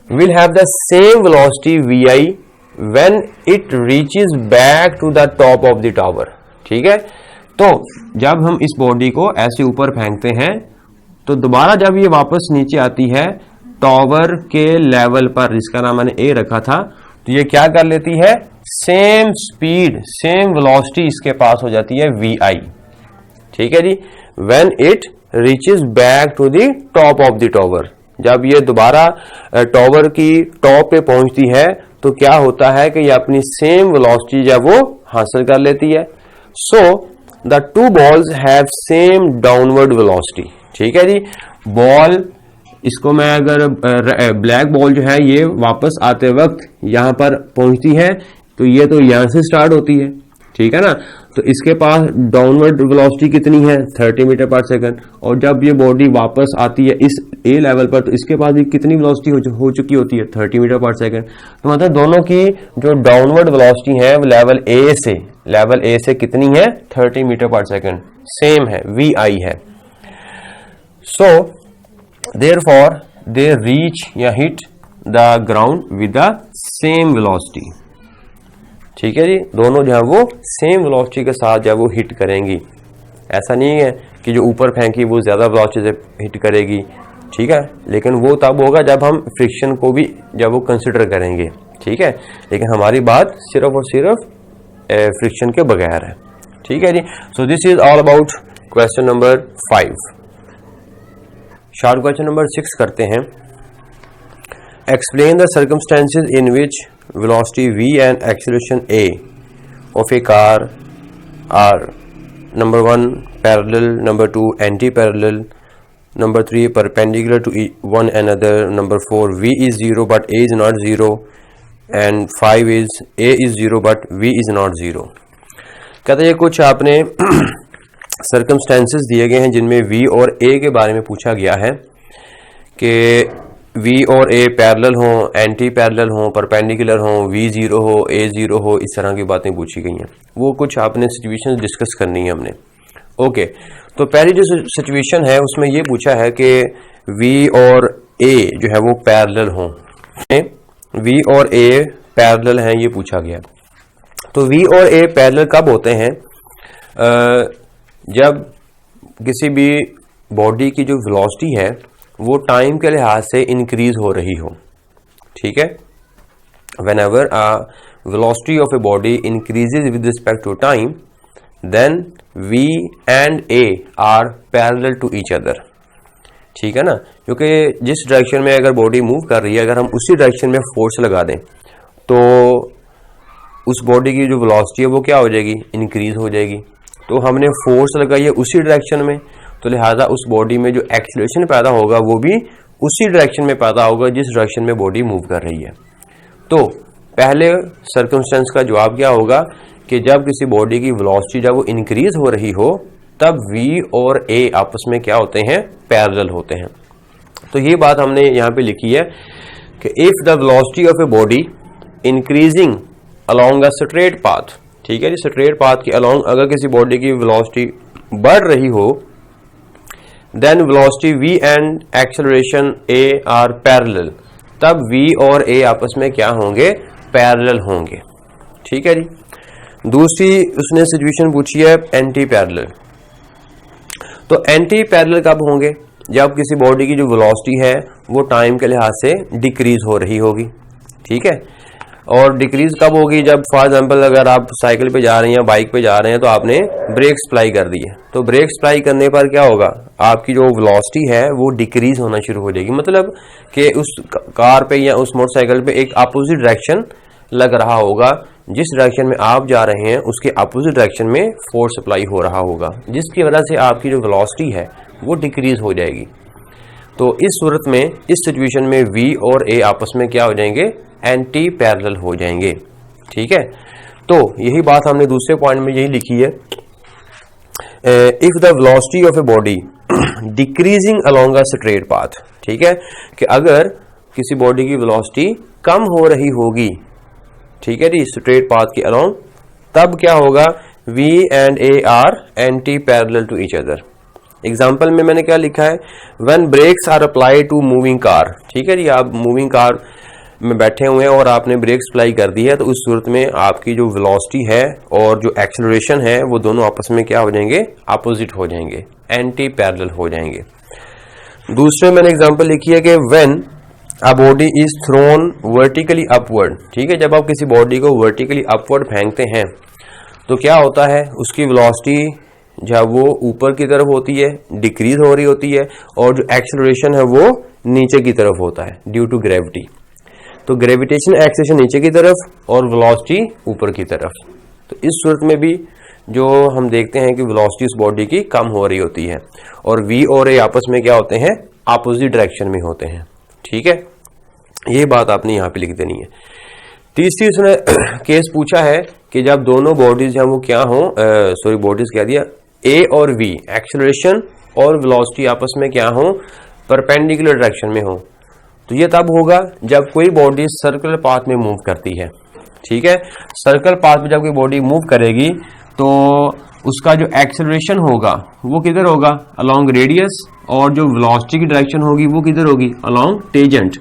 will have the same velocity vi when it reaches back to the top of the tower. ठीक है, तो जब हम इस बॉडी को ऐसे ऊपर फेंकते हैं तो दोबारा जब ये वापस नीचे आती है टावर के लेवल पर, इसका नाम मैंने ए रखा था, तो ये क्या कर लेती है, सेम स्पीड, सेम वेलोसिटी इसके पास हो जाती है vi। ठीक है जी, when it reaches back to the top of the tower, जब ये दोबारा टावर की टॉप पे पहुंचती है तो क्या होता है कि ये अपनी सेम वेलोसिटी जब वो हासिल कर लेती है। So the two balls have same downward velocity. ठीक है जी, बॉल, इसको मैं अगर ब्लैक बॉल जो है ये वापस आते वक्त यहां पर पहुंचती है तो ये तो यहां से स्टार्ट होती है, ठीक है ना, तो इसके पास डाउनवर्ड वेलोसिटी कितनी है, 30 मीटर पर सेकंड, और जब ये बॉडी वापस आती है इस ए लेवल पर तो इसके पास भी कितनी वेलोसिटी हो चुकी होती है, 30 मीटर पर सेकंड। तो मतलब दोनों की जो डाउनवर्ड वेलोसिटी है वो लेवल ए से कितनी है, 30 मीटर पर सेकंड, सेम है, vi है। सो देयरफॉर दे रीच या hit the ground with the same velocity. ठीक है जी, दोनों जो है वो सेम वेलोसिटी के साथ जो है वो हिट करेंगी। ऐसा नहीं है कि जो ऊपर फेंकी वो ज्यादा वेलोसिटी से हिट करेगी, ठीक है, लेकिन वो तब होगा जब हम फ्रिक्शन को भी जब वो कंसिडर करेंगे। ठीक है, लेकिन हमारी बात सिर्फ और सिर्फ फ्रिक्शन के बगैर है। ठीक है जी, so this is all about question number 5। Short question number 6 करते हैं। Explain the circumstances in which velocity v and acceleration a of a car are number 1 parallel, number 2 anti-parallel, number 3 perpendicular to one another, number 4 v is 0 but a is not 0, and 5 is a is 0 but v is not 0। कहते हैं कुछ आपने circumstances दिए गए हैं जिनमें v और a के बारे में पूछा गया है कि v और a पैरेलल हो, एंटी पैरेलल हो, परपेंडिकुलर हो, v 0 हो, a 0 हो, इस तरह की बातें पूछी गई हैं। वो कुछ आपने सिचुएशन डिस्कस करनी है हमने। ओके, तो पहली जो सिचुएशन है उसमें ये पूछा है कि v और a जो है वो पैरेलल हो, v और a पैरेलल हैं, ये पूछा गया। तो v और a पैरेलल कब होते हैं, जब किसी भी बॉडी की जो वेलोसिटी है वो टाइम के लिहाज से इंक्रीज हो रही हो। ठीक है, whenever a velocity of a body increases with respect to time, then v and a are parallel to each other। ठीक है ना, क्योंकि जिस डायरेक्शन में अगर बॉडी मूव कर रही है, अगर हम उसी डायरेक्शन में फोर्स लगा दें तो उस बॉडी की जो वेलोसिटी है वो क्या हो जाएगी, इंक्रीज हो जाएगी। तो हमने फोर्स लगाई है उसी डायरेक्शन में, तो लिहाजा उस बॉडी में जो एक्सीलरेशन पैदा होगा वो भी उसी डायरेक्शन में पैदा होगा जिस डायरेक्शन में बॉडी मूव कर रही है। तो पहले सर्कमस्टेंस का जवाब क्या होगा कि जब किसी बॉडी की वेलोसिटी जब वो इंक्रीज हो रही हो तब v और a आपस में क्या होते हैं, पैरेलल होते हैं। तो ये बात हमने यहाँ पे लिखी है कि if the velocity of a body increasing along a straight path, ठीक है जी, स्ट्रेट पाथ के अलोंग अगर किसी बॉडी की वेलोसिटी बढ़ रही हो, then velocity v and acceleration a are parallel, तब v और a आपस में क्या होंगे, पैरेलल होंगे। ठीक है जी। दूसरी उसने सिचुएशन पूछी है एंटी पैरेलल। तो एंटी पैरेलल कब होंगे, जब किसी बॉडी की जो वेलोसिटी है वो टाइम के लिहाज से डिक्रीज हो रही होगी। ठीक है, और डिक्रीज कब होगी, जब फॉर एग्जांपल अगर आप साइकिल पे जा रहे हैं या बाइक पे जा रहे हैं तो आपने ब्रेक्स अप्लाई कर दी है, तो ब्रेक्स अप्लाई करने पर क्या होगा, आपकी जो वेलोसिटी है वो डिक्रीज होना शुरू हो जाएगी। मतलब कि उस कार पे या उस मोटरसाइकिल पे एक अपोजिट डायरेक्शन लग रहा होगा, जिस डायरेक्शन में आप जा रहे हैं उसके अपोजिट डायरेक्शन में फोर्स अप्लाई हो रहा होगा, जिसकी वजह से आपकी जो वेलोसिटी है वो डिक्रीज हो जाएगी। तो इस सूरत में, इस सिचुएशन में v और a आपस में क्या हो जाएंगे, एंटी पैरेलल हो जाएंगे। ठीक है, तो यही बात हमने दूसरे पॉइंट में यही लिखी है, if the velocity of a body decreasing along a straight path. ठीक है, कि अगर किसी बॉडी की वेलोसिटी कम हो रही होगी, ठीक है जी, स्ट्रेट पाथ के अलोंग, तब क्या होगा, v and a are anti parallel to each other. Example में मैंने क्या लिखा है, when brakes are apply to moving car. ठीक है जी, आप मूविंग कार में बैठे हुए हैं और आपने ब्रेक्स अप्लाई कर दी है, तो उस सूरत में आपकी जो वेलोसिटी है और जो एक्सेलरेशन है वो दोनों आपस में क्या हो जाएंगे, अपोजिट हो जाएंगे, एंटी पैरेलल हो जाएंगे। दूसरे मैंने एग्जाम्पल लिखी है कि when a body is thrown vertically upward. ठीक है, जब आप किसी बॉडी को वर्टिकली अपवर्ड फेंकते हैं तो क्या होता है, उसकी वेलोसिटी जब वो ऊपर की तरफ होती है डिक्रीज हो रही होती है, और जो एक्सेलरेशन है वो नीचे की तरफ होता है ड्यू टू ग्रेविटी। तो ग्रेविटेशन एक्सेलरेशन नीचे की तरफ और वेलोसिटी ऊपर की तरफ। तो इस सूरत में भी जो हम देखते हैं कि वेलोसिटी उस बॉडी की कम हो रही होती है, और v और a आपस में क्या होते हैं, अपोजिट डायरेक्शन में होते हैं। ठीक है, ये बात आपने यहाँ पे लिख देनी है। तीसरी उसने केस पूछा है कि जब दोनों बॉडीज हैं वो क्या हो, सॉरी बॉडीज कह दिया, a और v एक्सेलरेशन और वेलोसिटी आपस में क्या हो, परपेंडिकुलर डायरेक्शन में हो। तो ये तब होगा जब कोई बॉडी सर्कुलर पाथ में मूव करती है। ठीक है, सर्कल पाथ में जब कोई बॉडी मूव करेगी तो उसका जो एक्सेलरेशन होगा वो किधर होगा, अलोंग रेडियस, और जो वेलोसिटी की डायरेक्शन होगी वो किधर होगी, अलोंग टेंजेंट।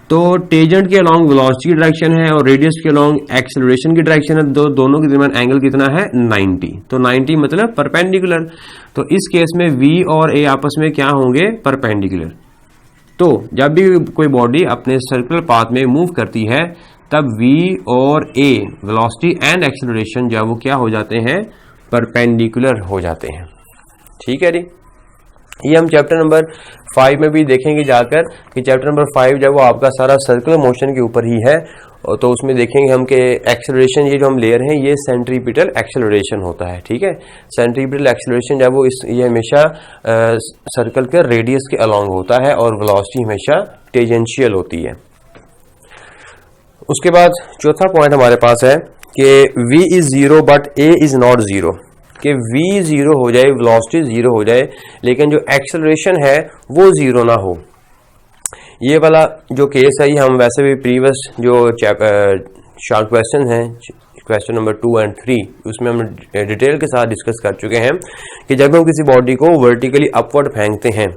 तो टेंजेंट के अलोंग वेलोसिटी की डायरेक्शन है और रेडियस के अलोंग एक्सेलरेशन की डायरेक्शन है, दोनों के दरमियान एंगल कितना है, 90। तो 90 मतलब परपेंडिकुलर। तो इस केस में v और a आपस में क्या होंगे, परपेंडिकुलर। तो जब भी कोई बॉडी अपने सर्कुलर पाथ में मूव करती है तब v और a वेलोसिटी एंड एक्सेलरेशन जब वो क्या हो जाते हैं, परपेंडिकुलर हो जाते हैं। ठीक है जी, ये हम चैप्टर नंबर 5 में भी देखेंगे जाकर कि चैप्टर नंबर 5 जब वो आपका सारा सर्कुलर मोशन के ऊपर ही है, तो उसमें देखेंगे हम कि एक्सेलरेशन ये जो हम ले रहे हैं ये सेंट्रीपिटल एक्सेलरेशन होता है। ठीक है, सेंट्रीपिटल एक्सेलरेशन जब वो ये हमेशा सर्कल के रेडियस के अलोंग होता है और वेलोसिटी हमेशा टेंजेंशियल होती है। उसके बाद चौथा पॉइंट हमारे पास है कि v is zero but a is not zero, कि v जीरो हो जाए, वेलोसिटी जीरो हो जाए, लेकिन जो एक्सेलरेशन है वो जीरो ना हो। ये वाला जो केस है ये हम वैसे भी प्रीवियस जो शॉर्ट क्वेश्चन हैं, क्वेश्चन नंबर 2 और 3, उसमें हम डिटेल के साथ डिस्कस कर चुके हैं कि जब हम किसी बॉडी को वर्टिकली अपवर्ड फेंकते हैं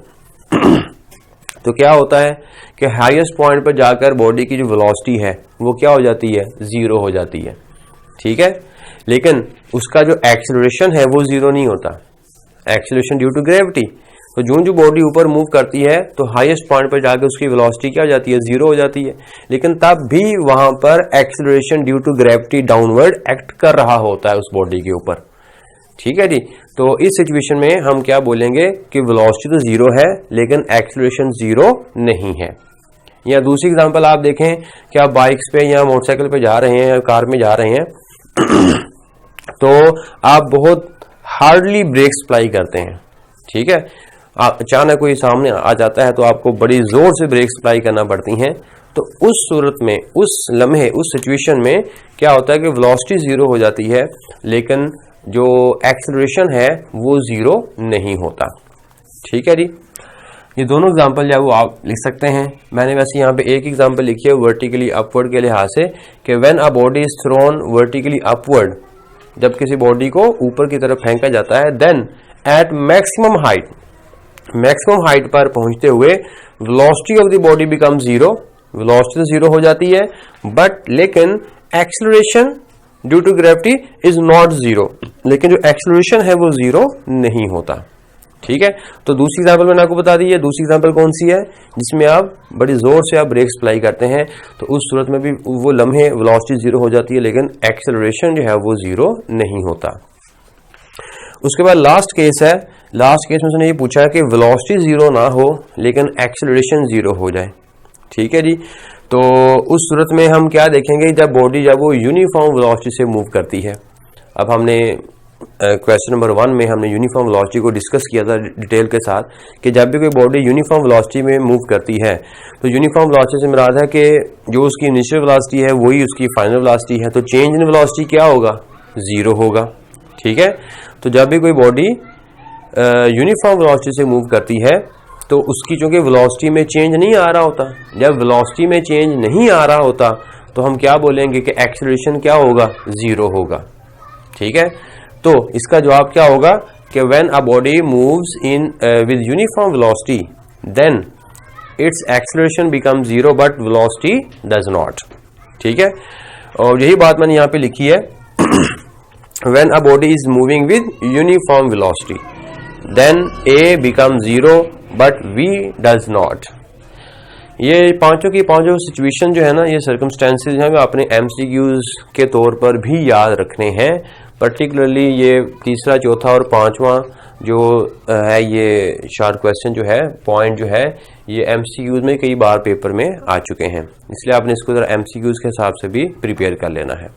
तो क्या होता है कि हाईएस्ट पॉइंट पर जाकर बॉडी की जो वेलोसिटी है वो क्या हो जाती है, जीरो हो जाती है। ठीक है, लेकिन उसका जो एक्सेलरेशन है वो जीरो नहीं होता, एक्सेलरेशन ड्यू टू ग्रेविटी। तो जो बॉडी ऊपर मूव करती है तो हाईएस्ट पॉइंट पर जाकर उसकी वेलोसिटी क्या हो जाती है, जीरो हो जाती है, लेकिन तब भी वहां पर acceleration due to gravity downward act कर रहा होता है उस बॉडी के ऊपर। ठीक है जी, तो इस सिचुएशन में हम क्या बोलेंगे कि वेलोसिटी तो जीरो है लेकिन एक्सेलरेशन जीरो नहीं है। या दूसरी एग्जांपल आप देखें कि आप बाइक्स पे या मोटरसाइकिल पे जा रहे हैं या कार में जा रहे हैं तो आप बहुत हार्डली ब्रेक्स अप्लाई करते हैं। ठीक है, आप अचानक कोई सामने आ जाता है तो आपको बड़ी जोर से ब्रेक्स अप्लाई करना पड़ती हैं। तो उस सूरत में, उस लम्हे, उस सिचुएशन में क्या होता है कि वेलोसिटी जीरो हो जाती है लेकिन जो एक्सेलरेशन है वो जीरो नहीं होता। ठीक है जी, ये दोनों एग्जांपल जो है वो आप लिख सकते हैं। मैंने वैसे यहाँ पे एक एग्जांपल लिखी है वर्टिकली अपवर्ड के लिहाज से कि when a body is thrown vertically upward, जब किसी बॉडी को ऊपर की तरफ फेंका जाता है, then at maximum height maximum height पर पहुंचते हुए velocity of the body become zero, velocity तो जीरो हो जाती है, बट लेकिन acceleration due to gravity is not zero, लेकिन जो एक्सेलरेशन है वो जीरो नहीं होता। ठीक है, तो दूसरी एग्जांपल मैंने आपको बता दी है। दूसरी एग्जांपल कौन सी है, जिसमें आप बड़ी जोर से आप ब्रेक अप्लाई करते हैं, तो उस सूरत में भी वो लम्हे वेलोसिटी जीरो हो जाती है, लेकिन एक्सेलरेशन जो है वो जीरो नहीं होता। उसके बाद लास्ट केस है। लास्ट केस में उसने ये पूछा है कि वेलोसिटी जीरो ना हो लेकिन एक्सेलरेशन जीरो हो जाए। ठीक है जी, तो उस सूरत में हम क्या देखेंगे, जब बॉडी जब वो यूनिफॉर्म वेलोसिटी से मूव करती है। अब हमने क्वेश्चन नंबर 1 में हमने यूनिफॉर्म वेलोसिटी को डिस्कस किया था डिटेल के साथ कि जब भी कोई बॉडी यूनिफॉर्म वेलोसिटी में मूव करती है तो यूनिफॉर्म वेलोसिटी से मुराद है कि जो उसकी इनिशियल वेलोसिटी है वही उसकी फाइनल वेलोसिटी है, तो चेंज इन वेलोसिटी क्या होगा, जीरो होगा। ठीक है, तो जब भी कोई बॉडी यूनिफॉर्म वेलोसिटी से मूव करती है तो उसकी चूंकि वेलोसिटी में चेंज नहीं आ रहा होता, जब वेलोसिटी में चेंज नहीं आ रहा होता तो हम क्या बोलेंगे कि एक्सेलरेशन क्या होगा, जीरो होगा। ठीक है, तो इसका जवाब क्या होगा कि when a body moves in with uniform velocity then its acceleration become zero but velocity does not. ठीक है, और यही बात मैंने यहां पे लिखी है when a body is moving with uniform velocity then A becomes zero but V does not। ये पांचों की पांचों सिचुएशन जो है ना, ये सर्कमस्टेंसेज हैं, अपने MCQs के तौर पर भी याद रखने हैं। पर्टिकुलरली ये तीसरा, चौथा और पांचवा जो है ये शॉर्ट क्वेश्चन जो है, पॉइंट जो है, ये MCQs में कई बार पेपर में आ चुके हैं, इसलिए आपने इसको जरा MCQs के हिसाब से भी प्रिपेयर कर लेना है।